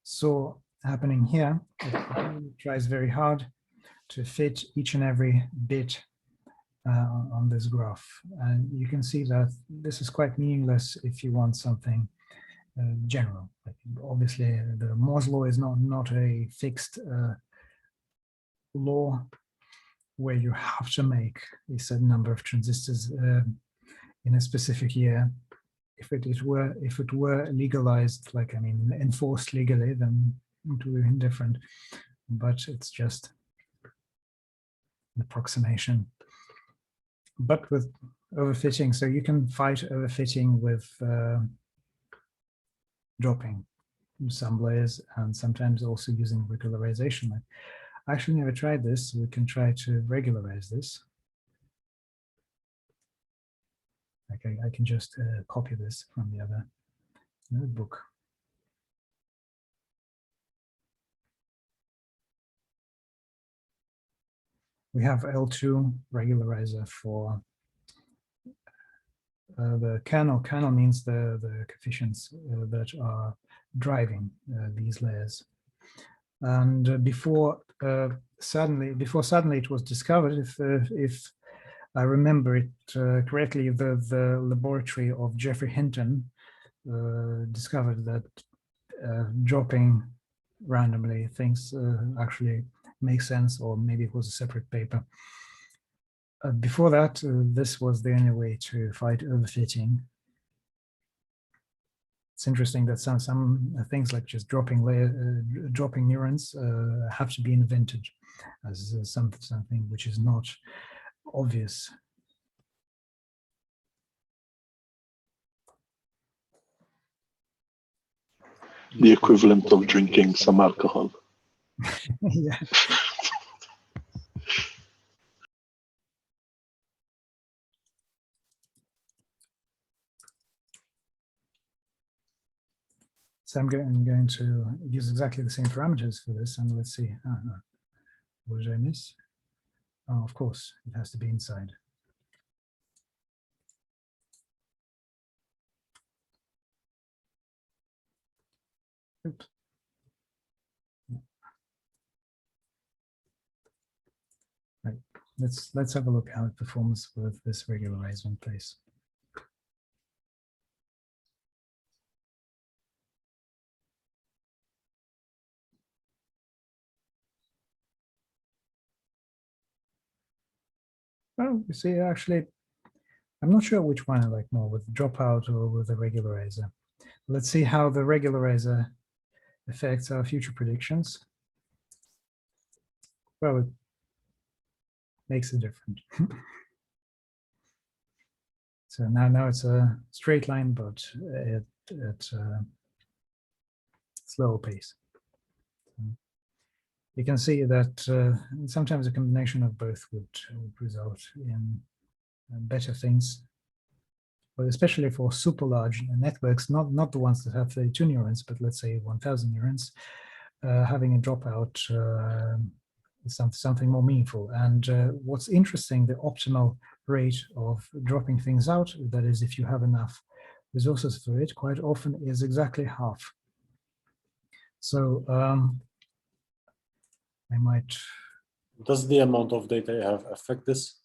saw happening here, it tries very hard to fit each and every bit on this graph. And you can see that this is quite meaningless if you want something general. Like, obviously, the Moore's law is not a fixed law where you have to make a certain number of transistors in a specific year. If it were legalized, like, I mean, enforced legally, then it would be different. But it's just an approximation. But with overfitting, so you can fight overfitting with dropping some layers, and sometimes also using regularization. I actually never tried this. We can try to regularize this. Like, I can just copy this from the other notebook. We have L2 regularizer for the kernel. Kernel means the coefficients that are driving these layers. And before suddenly it was discovered, if I remember it correctly, the laboratory of Geoffrey Hinton discovered that dropping randomly things actually make sense, or maybe it was a separate paper. Before that, this was the only way to fight overfitting. It's interesting that some things like just dropping neurons have to be invented as something which is not obvious. The equivalent of drinking some alcohol. Yeah. So I'm going to use exactly the same parameters for this, and let's see. Oh, no. What did I miss? Oh, of course, it has to be inside. Oops. Right. Let's have a look how it performs with this regularizer in place. Well, you see, actually, I'm not sure which one I like more, with the dropout or with the regularizer. Let's see how the regularizer affects our future predictions. Well, it makes a difference. So now it's a straight line, but at a slower pace. You can see that sometimes a combination of both would result in better things, but especially for super large networks, not the ones that have 32 neurons, but let's say 1,000 neurons, having a dropout is something more meaningful. And what's interesting, the optimal rate of dropping things out, that is, if you have enough resources for it, quite often is exactly half. So I might. Does the amount of data you have affect this?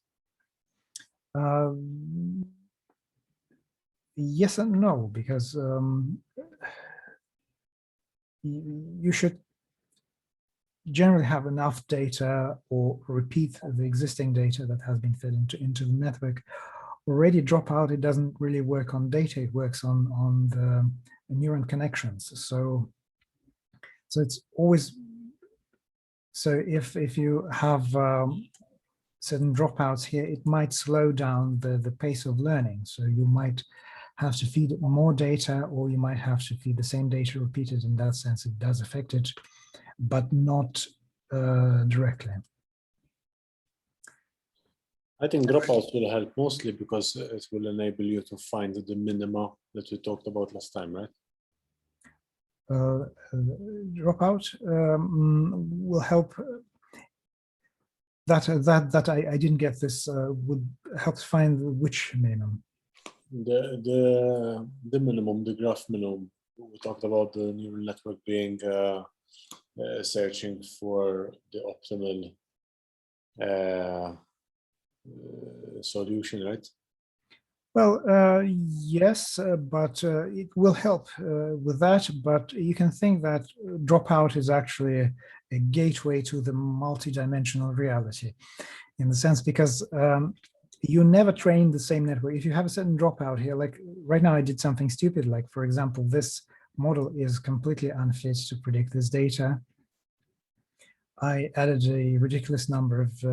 Yes and no, because you should generally have enough data or repeat the existing data that has been fed into the network. Already dropout, it doesn't really work on data, it works on the neuron connections. So it's always, so if you have certain dropouts here, it might slow down the pace of learning. So you might have to feed more data, or you might have to feed the same data repeated. In that sense, it does affect it, but not directly. I think dropouts will help mostly because it will enable you to find the minima that we talked about last time, right? Dropout will help. That I didn't get this. Would help find which minimum. The minimum, the graph minimum. We talked about the neural network being searching for the optimal solution, right? Well, yes, but it will help with that. But you can think that dropout is actually a gateway to the multidimensional reality, in the sense because you never train the same network. If you have a certain dropout here, like right now I did something stupid, like for example, this model is completely unfit to predict this data. I added a ridiculous number of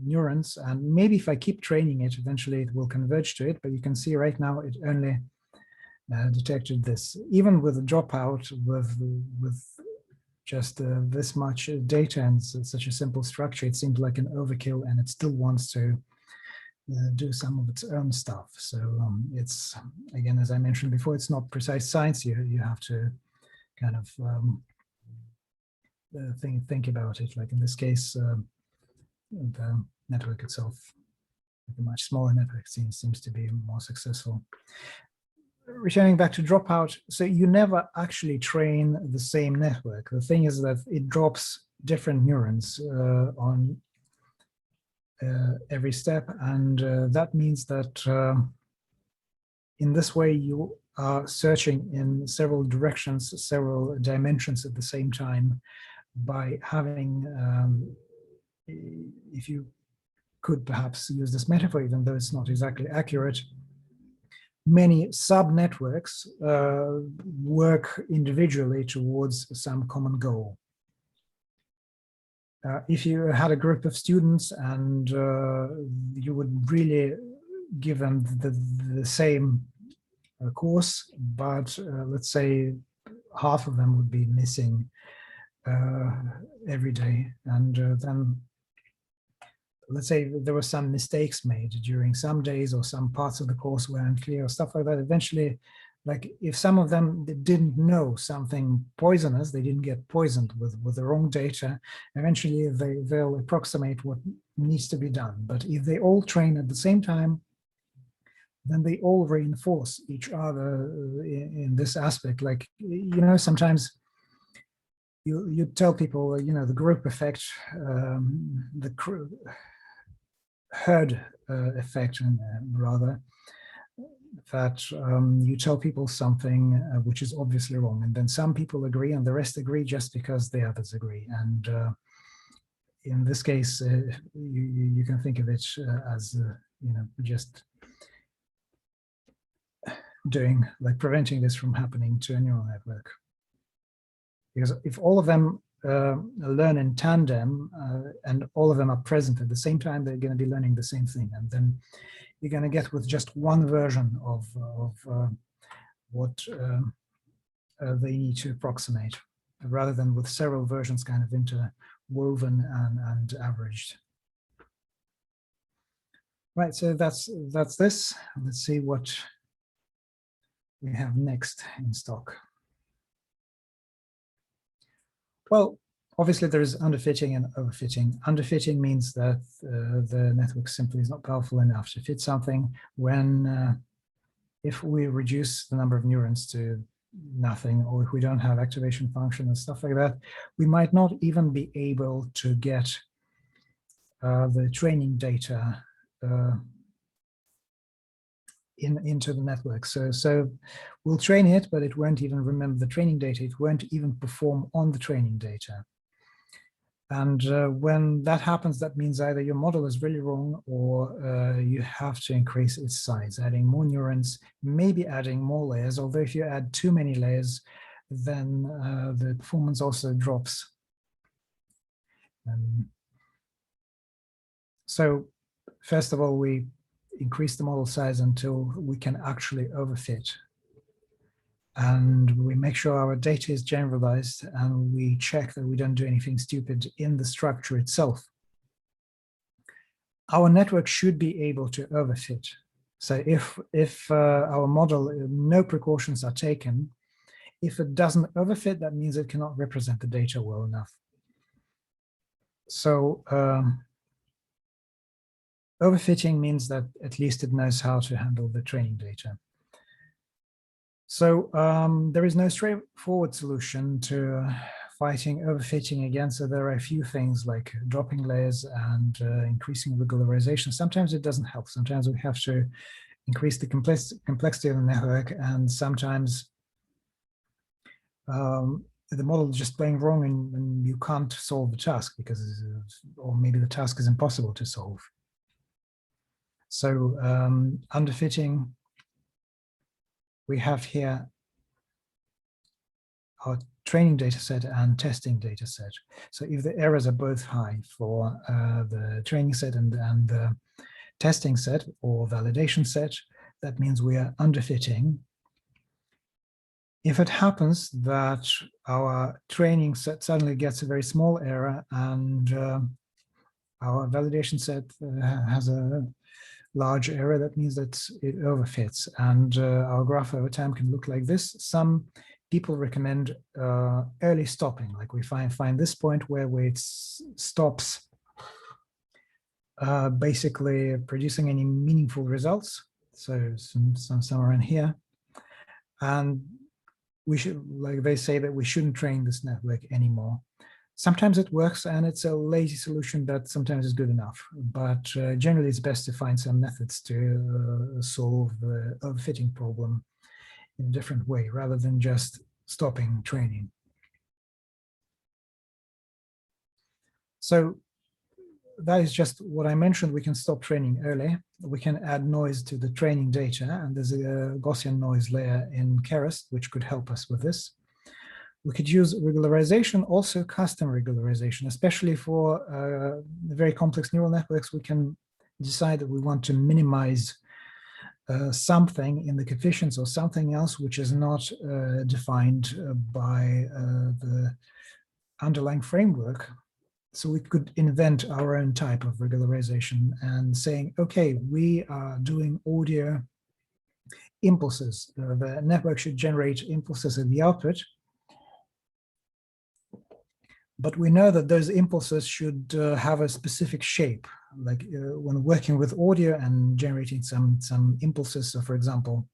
neurons, and maybe if I keep training it, eventually it will converge to it, but you can see right now it only detected this. Even with a dropout, with just this much data and such a simple structure, it seems like an overkill, and it still wants to do some of its own stuff. So it's, again, as I mentioned before, it's not precise science. You have to kind of think about it. Like in this case, the network itself, like a much smaller network, seems to be more successful. Returning back to dropout, so you never actually train the same network. The thing is that it drops different neurons on every step, and that means that in this way you are searching in several directions, several dimensions at the same time, by having, if you could perhaps use this metaphor, even though it's not exactly accurate, many sub-networks work individually towards some common goal. If you had a group of students and you would really give them the same course, but let's say half of them would be missing every day, and then let's say there were some mistakes made during some days, or some parts of the course were unclear or stuff like that. Eventually, like if some of them didn't know something poisonous, they didn't get poisoned with the wrong data, eventually they'll approximate what needs to be done. But if they all train at the same time, then they all reinforce each other in this aspect. Like, you know, sometimes you tell people, you know, the group effect, the herd effect, rather, that you tell people something which is obviously wrong, and then some people agree and the rest agree just because the others agree. And in this case, you can think of it as just doing, like, preventing this from happening to a neural network. Because if all of them learn in tandem and all of them are present at the same time, they're going to be learning the same thing, and then you're going to get with just one version of what they need to approximate, rather than with several versions kind of interwoven and averaged. Right, so that's this. Let's see what we have next in stock. Well, obviously there is underfitting and overfitting. Underfitting means that the network simply is not powerful enough to fit something when, if we reduce the number of neurons to nothing, or if we don't have activation function and stuff like that, we might not even be able to get the training data into the network. So we'll train it, but it won't even remember the training data. It won't even perform on the training data. And when that happens, that means either your model is really wrong, or you have to increase its size, adding more neurons, maybe adding more layers. Although if you add too many layers, then the performance also drops. So first of all, we increase the model size until we can actually overfit. And we make sure our data is generalized, and we check that we don't do anything stupid in the structure itself. Our network should be able to overfit. So if our model, no precautions are taken, if it doesn't overfit, that means it cannot represent the data well enough. So overfitting means that at least it knows how to handle the training data. So there is no straightforward solution to fighting overfitting again. So there are a few things like dropping layers and increasing regularization. Sometimes it doesn't help. Sometimes we have to increase the complexity of the network, and sometimes the model is just plain wrong, and you can't solve the task because, or maybe the task is impossible to solve. So underfitting, we have here our training data set and testing data set. So if the errors are both high for the training set and the testing set or validation set, that means we are underfitting. If it happens that our training set suddenly gets a very small error and our validation set has a large error, that means that it overfits, and our graph over time can look like this. Some people recommend early stopping, like we find this point where it stops basically producing any meaningful results. So somewhere in here, and we should, like they say, that we shouldn't train this network anymore. Sometimes it works, and it's a lazy solution that sometimes is good enough. But generally, it's best to find some methods to solve the overfitting problem in a different way, rather than just stopping training. So that is just what I mentioned. We can stop training early. We can add noise to the training data, and there's a Gaussian noise layer in Keras, which could help us with this. We could use regularization, also custom regularization, especially for very complex neural networks. We can decide that we want to minimize something in the coefficients or something else which is not defined by the underlying framework. So we could invent our own type of regularization and saying, okay, we are doing audio impulses. The network should generate impulses at the output. But we know that those impulses should have a specific shape, like when working with audio and generating some impulses. So for example,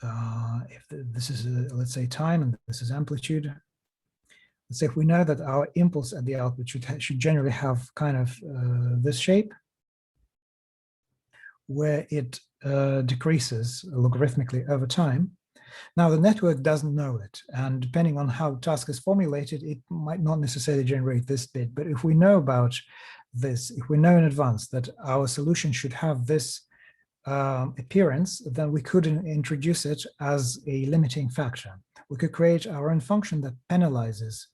if this is, let's say, time, and this is amplitude. Let's say if we know that our impulse at the output should generally have kind of this shape, where it decreases logarithmically over time, Now, the network doesn't know it, and depending on how the task is formulated, it might not necessarily generate this bit. But if we know about this, if we know in advance that our solution should have this appearance, then we could introduce it as a limiting factor. We could create our own function that penalizes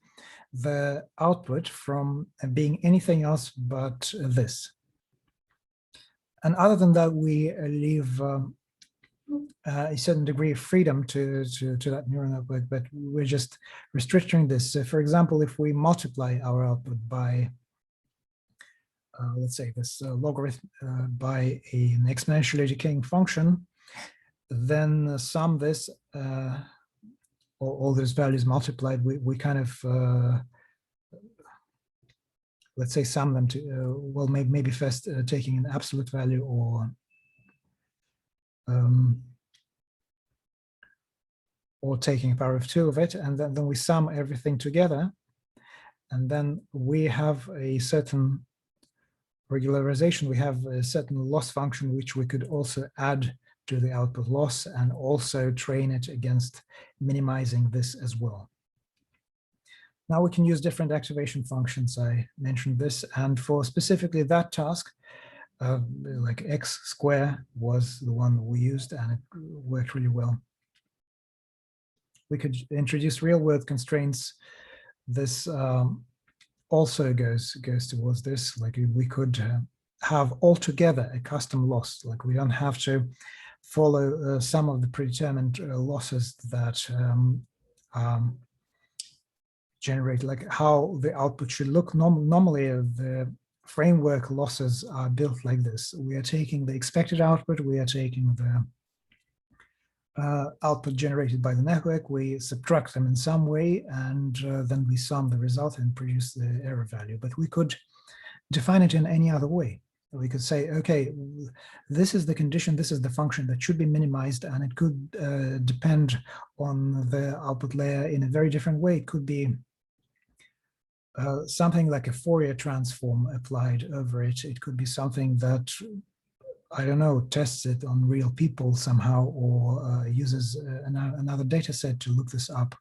the output from being anything else but this. And other than that, we leave a certain degree of freedom to that neural network, but we're just restricting this. So for example, if we multiply our output by, let's say this logarithm by an exponentially decaying function, then sum this, all those values multiplied, we kind of, let's say sum them to, well, maybe first taking an absolute value or taking a power of 2 of it, and then we sum everything together, and then we have a certain regularization. We have a certain loss function which we could also add to the output loss and also train it against minimizing this as well. Now we can use different activation functions. I mentioned this, and for specifically that task, like x square was the one that we used, and it worked really well. We could introduce real-world constraints. This also goes towards this. Like we could have altogether a custom loss. Like we don't have to follow some of the predetermined losses that generate, like how the output should look. Normally, the framework losses are built like this. We are taking the expected output, we are taking the output generated by the network, we subtract them in some way, and then we sum the result and produce the error value. But we could define it in any other way. We could say, okay, this is the condition, this is the function that should be minimized, and it could depend on the output layer in a very different way. It could be something like a Fourier transform applied over it. It could be something that, I don't know, tests it on real people somehow, or uses another data set to look this up.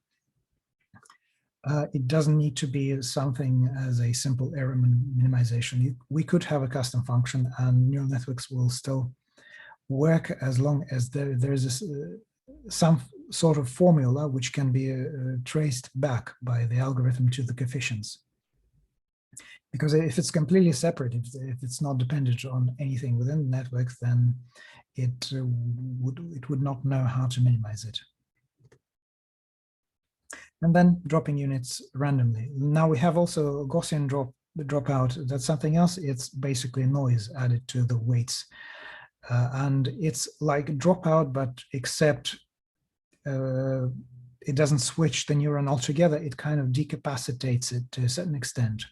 It doesn't need to be something as a simple error minimization. We could have a custom function, and neural networks will still work as long as there is some sort of formula which can be traced back by the algorithm to the coefficients. Because if it's completely separate, if it's not dependent on anything within the network, then it would not know how to minimize it. And then dropping units randomly. Now we have also Gaussian dropout. That's something else. It's basically noise added to the weights. And it's like dropout, but except it doesn't switch the neuron altogether. It kind of decapacitates it to a certain extent.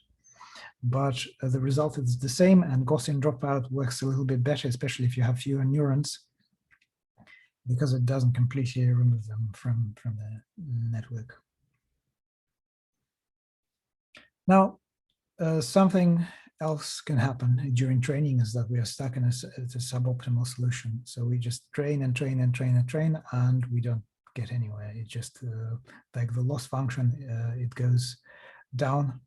But the result is the same, and Gaussian dropout works a little bit better, especially if you have fewer neurons, because it doesn't completely remove them from the network. Now, something else can happen during training is that we are stuck in a suboptimal solution. So we just train and train and train and train, and we don't get anywhere. It just, like the loss function, it goes down,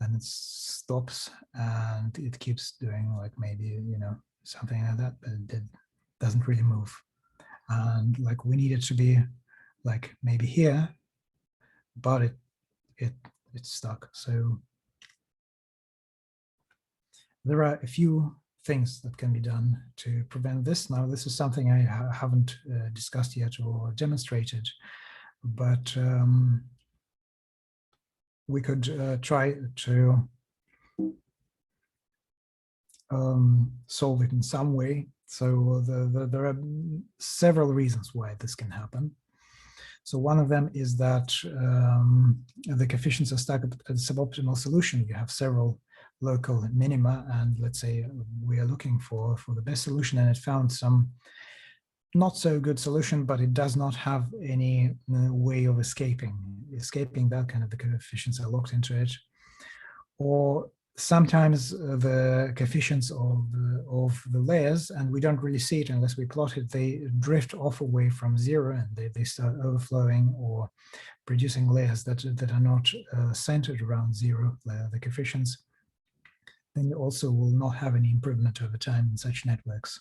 and it stops, and it keeps doing like maybe, you know, something like that, but it doesn't really move. And like we need it to be like maybe here, but it's stuck. So there are a few things that can be done to prevent this. Now, this is something I haven't discussed yet or demonstrated, but we could try to solve it in some way. So there are several reasons why this can happen. So one of them is that the coefficients are stuck at a suboptimal solution. You have several local minima, and let's say we are looking for the best solution, and it found some not so good solution, but it does not have any way of escaping that kind of, the coefficients are locked into it. Or sometimes the coefficients of the layers, and we don't really see it unless we plot it, they drift off away from zero, and they start overflowing or producing layers that are not centered around zero, the coefficients. Then you also will not have any improvement over time in such networks.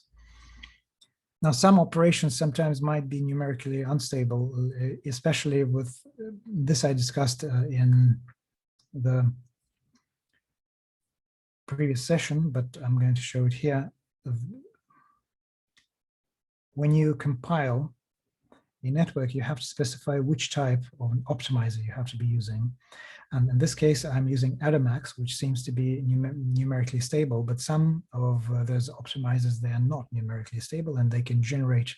Now, some operations sometimes might be numerically unstable, especially with this I discussed in the previous session, but I'm going to show it here. When you compile a network, you have to specify which type of an optimizer you have to be using. And in this case, I'm using Adamax, which seems to be numerically stable, but some of those optimizers, they are not numerically stable, and they can generate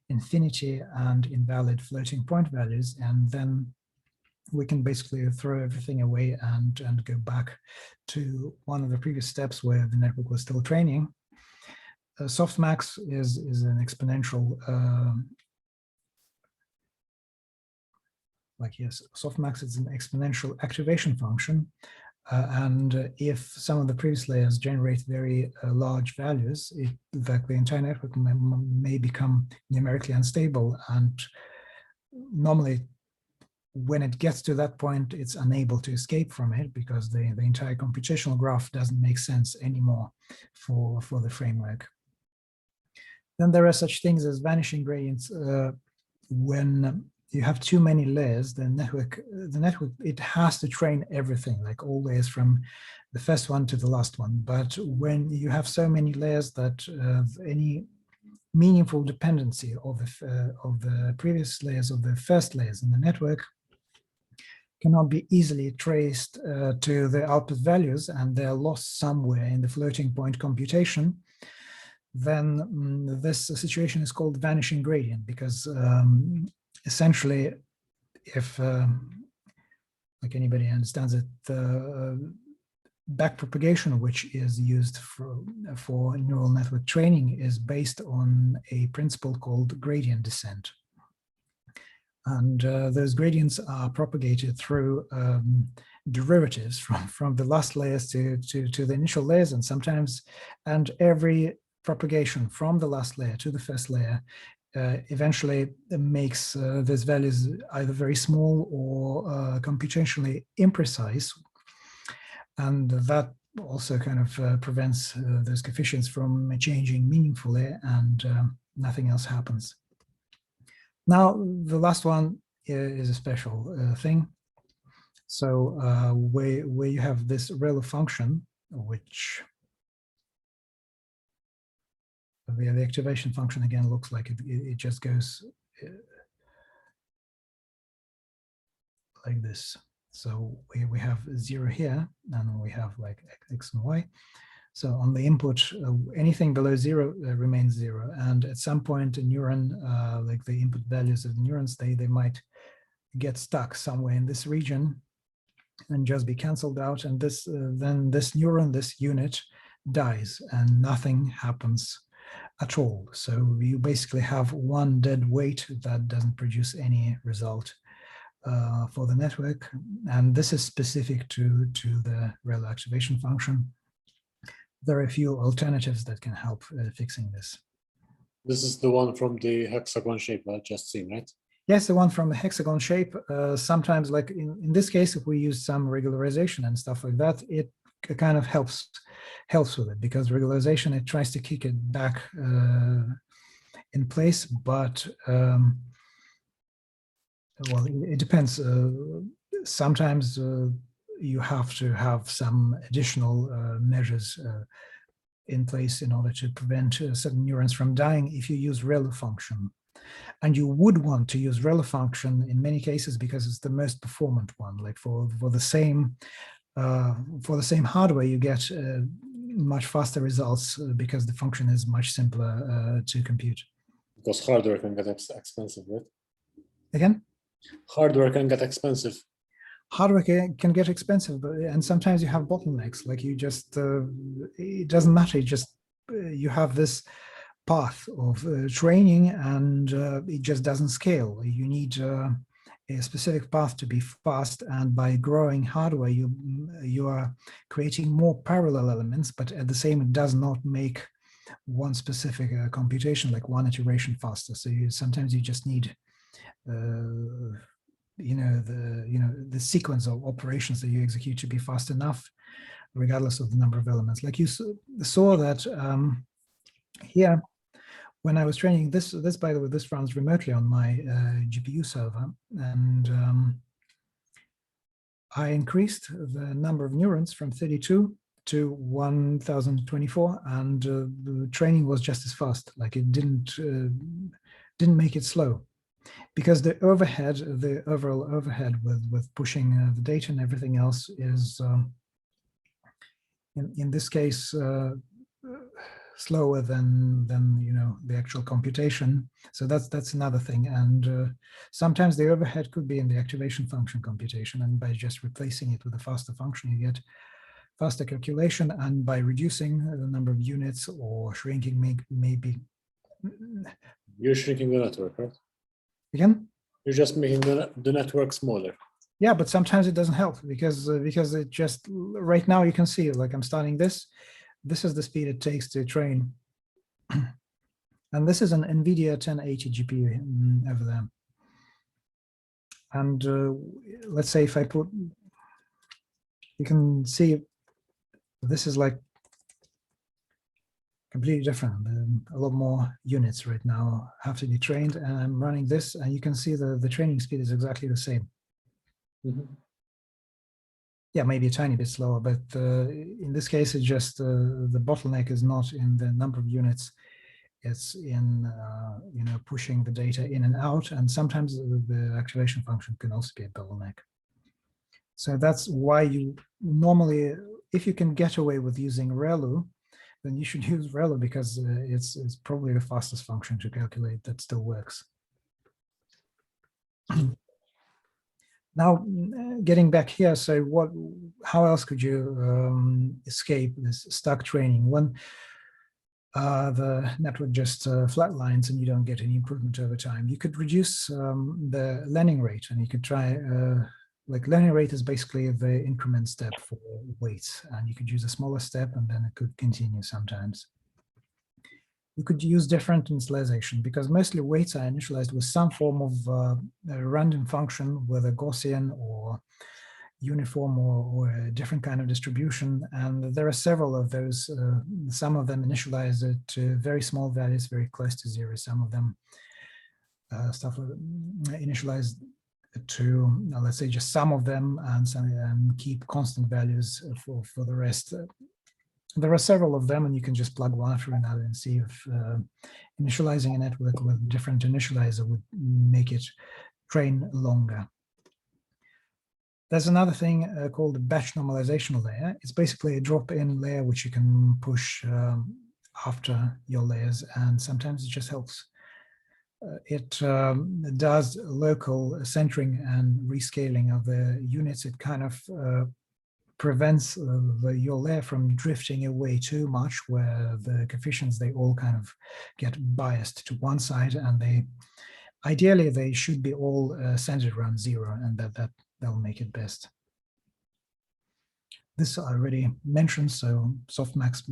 infinity and invalid floating point values. And then we can basically throw everything away and go back to one of the previous steps where the network was still training. Softmax is an exponential, softmax is an exponential activation function. And if some of the previous layers generate very large values, the entire network may become numerically unstable. And normally, when it gets to that point, it's unable to escape from it because the entire computational graph doesn't make sense anymore for the framework. Then there are such things as vanishing gradients. When you have too many layers, the network, it has to train everything, like all layers from the first one to the last one. But when you have so many layers that any meaningful dependency of the previous layers, of the first layers in the network, cannot be easily traced to the output values, and they're lost somewhere in the floating point computation, then this situation is called vanishing gradient, because essentially, if like anybody understands it, the backpropagation, which is used for neural network training, is based on a principle called gradient descent. And those gradients are propagated through derivatives from the last layers to the initial layers, and every propagation from the last layer to the first layer eventually makes those values either very small or computationally imprecise. And that also kind of prevents those coefficients from changing meaningfully, and nothing else happens. Now, the last one is a special thing. So where you have this rel function, which the activation function again looks like it just goes like this. So we have 0 here, and we have like x and y. So on the input, anything below 0 remains 0. And at some point, a neuron, like the input values of the neurons, they might get stuck somewhere in this region and just be canceled out. And this then this neuron, this unit, dies, and nothing happens at all. So you basically have one dead weight that doesn't produce any result for the network. And this is specific to the rel activation function. There are a few alternatives that can help fixing this. This is the one from the hexagon shape I just seen, right? Yes, the one from the hexagon shape. Sometimes, like in this case, if we use some regularization and stuff like that, it kind of helps with it, because regularization, it tries to kick it back in place, but well, it depends. Sometimes you have to have some additional measures in place in order to prevent certain neurons from dying if you use rel function. And you would want to use rel function in many cases because it's the most performant one. Like for the same hardware, you get much faster results because the function is much simpler to compute. Because hardware can get expensive, right? Again? Hardware can get expensive. Hardware can get expensive, and sometimes you have bottlenecks. Like you just, it doesn't matter. You have this path of training, and it just doesn't scale. You need a specific path to be fast, and by growing hardware, you are creating more parallel elements, but at the same, it does not make one specific computation, like one iteration faster. So sometimes you just need the sequence of operations that you execute to be fast enough, regardless of the number of elements. Like you saw that here, when I was training this, by the way, this runs remotely on my GPU server, and I increased the number of neurons from 32 to 1024, and the training was just as fast. Like it didn't make it slow, because the overhead, the overall overhead with pushing the data and everything else is in this case slower than the actual computation. So that's another thing. And sometimes the overhead could be in the activation function computation, and by just replacing it with a faster function, you get faster calculation. And by reducing the number of units or shrinking, maybe You're shrinking the network, right? Again? You're just making the network smaller. Yeah, but sometimes it doesn't help, because it just, right now you can see, like I'm starting this. This is the speed it takes to train. And this is an NVIDIA 1080 GPU over there. And let's say if I put, you can see this is like completely different. A lot more units right now have to be trained, and I'm running this, and you can see the training speed is exactly the same. Mm-hmm. Yeah, maybe a tiny bit slower, but in this case, it's just the bottleneck is not in the number of units; it's in pushing the data in and out, and sometimes the activation function can also be a bottleneck. So that's why you normally, if you can get away with using ReLU, then you should use ReLU, because it's probably the fastest function to calculate that still works. Now, getting back here, so how else could you escape this stuck training when the network just flatlines and you don't get any improvement over time? You could reduce the learning rate, and you could try, like learning rate is basically the increment step for weights, and you could use a smaller step and then it could continue sometimes. You could use different initialization, because mostly weights are initialized with some form of a random function with a Gaussian or uniform or a different kind of distribution. And there are several of those. Some of them initialize it to very small values, very close to zero. Some of them initialized to, let's say, just some of them, and some keep constant values for the rest. There are several of them, and you can just plug one through another and see if initializing a network with different initializer would make it train longer. There's another thing called the batch normalization layer. It's basically a drop-in layer which you can push after your layers, and sometimes it just helps. It does local centering and rescaling of the units. It kind of prevents your layer from drifting away too much, where the coefficients, they all kind of get biased to one side, and ideally they should be all centered around zero, and that'll make it best. This I already mentioned, so softmax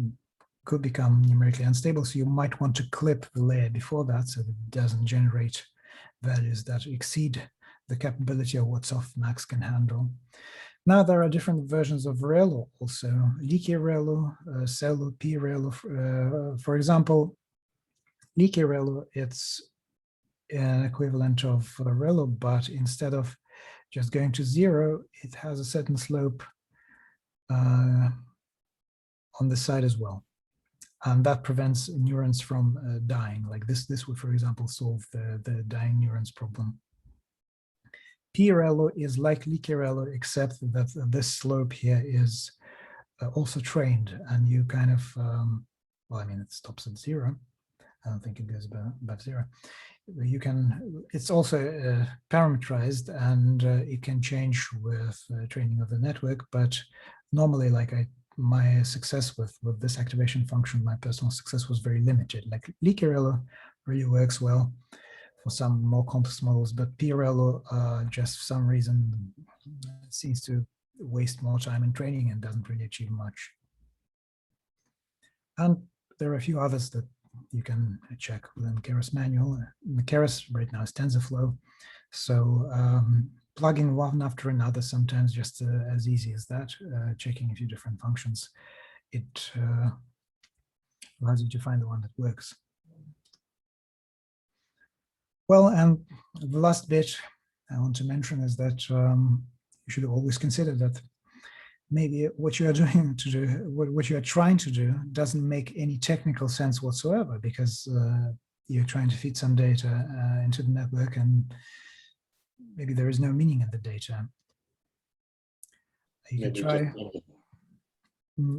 could become numerically unstable, so you might want to clip the layer before that so that it doesn't generate values that exceed the capability of what softmax can handle. Now there are different versions of ReLU also, leaky ReLU, CellU, p-ReLU. For example, leaky ReLU, it's an equivalent of ReLU, but instead of just going to zero, it has a certain slope on the side as well. And that prevents neurons from dying. Like this would, for example, solve the dying neurons problem. p-ReLU is like leaky ReLU, except that this slope here is also trained, and you kind of, well, I mean, it stops at zero. I don't think it goes above zero. You can, it's also parameterized, and it can change with training of the network, but normally, like my success with this activation function, my personal success was very limited. Like leaky ReLU really works well for some more complex models, but PRL just for some reason seems to waste more time in training and doesn't really achieve much. And there are a few others that you can check within Keras manual. The Keras right now is TensorFlow, so plugging one after another, sometimes just as easy as that, checking a few different functions, it allows you to find the one that works. Well, and the last bit I want to mention is that you should always consider that maybe what you are doing to do, what you are trying to do doesn't make any technical sense whatsoever, because you're trying to feed some data into the network and maybe there is no meaning in the data. You can try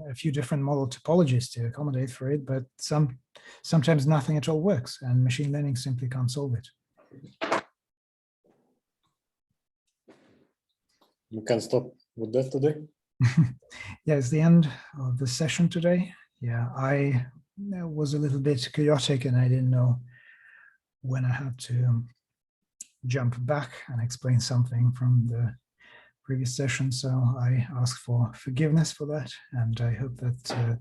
a few different model topologies to accommodate for it, but sometimes nothing at all works, and machine learning simply can't solve it. You can stop with that today. Yeah, it's the end of the session today. Yeah, I was a little bit chaotic and I didn't know when I had to jump back and explain something from the previous session. So I ask for forgiveness for that. And I hope that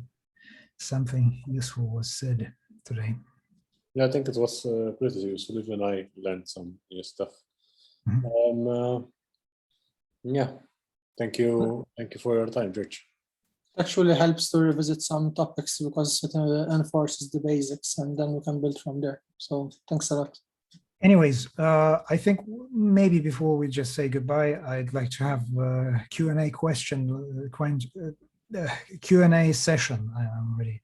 something useful was said today. Yeah, I think it was pretty useful. Even I learned some new stuff. Yeah, thank you for your time, George. Actually helps to revisit some topics because it enforces the basics and then we can build from there. So thanks a lot. Anyways, I think maybe before we just say goodbye, I'd like to have a Q&A Q&A session. I'm really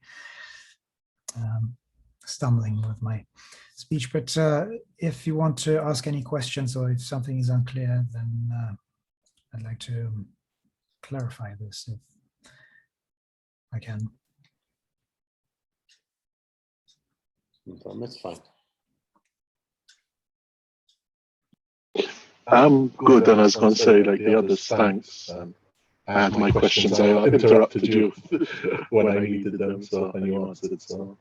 stumbling with my speech, but if you want to ask any questions or if something is unclear, then I'd like to clarify this if I can. That's fine. I'm good, and I was going to say, like the others, thanks. I had my questions. I interrupted you when I needed them, so and you answered. So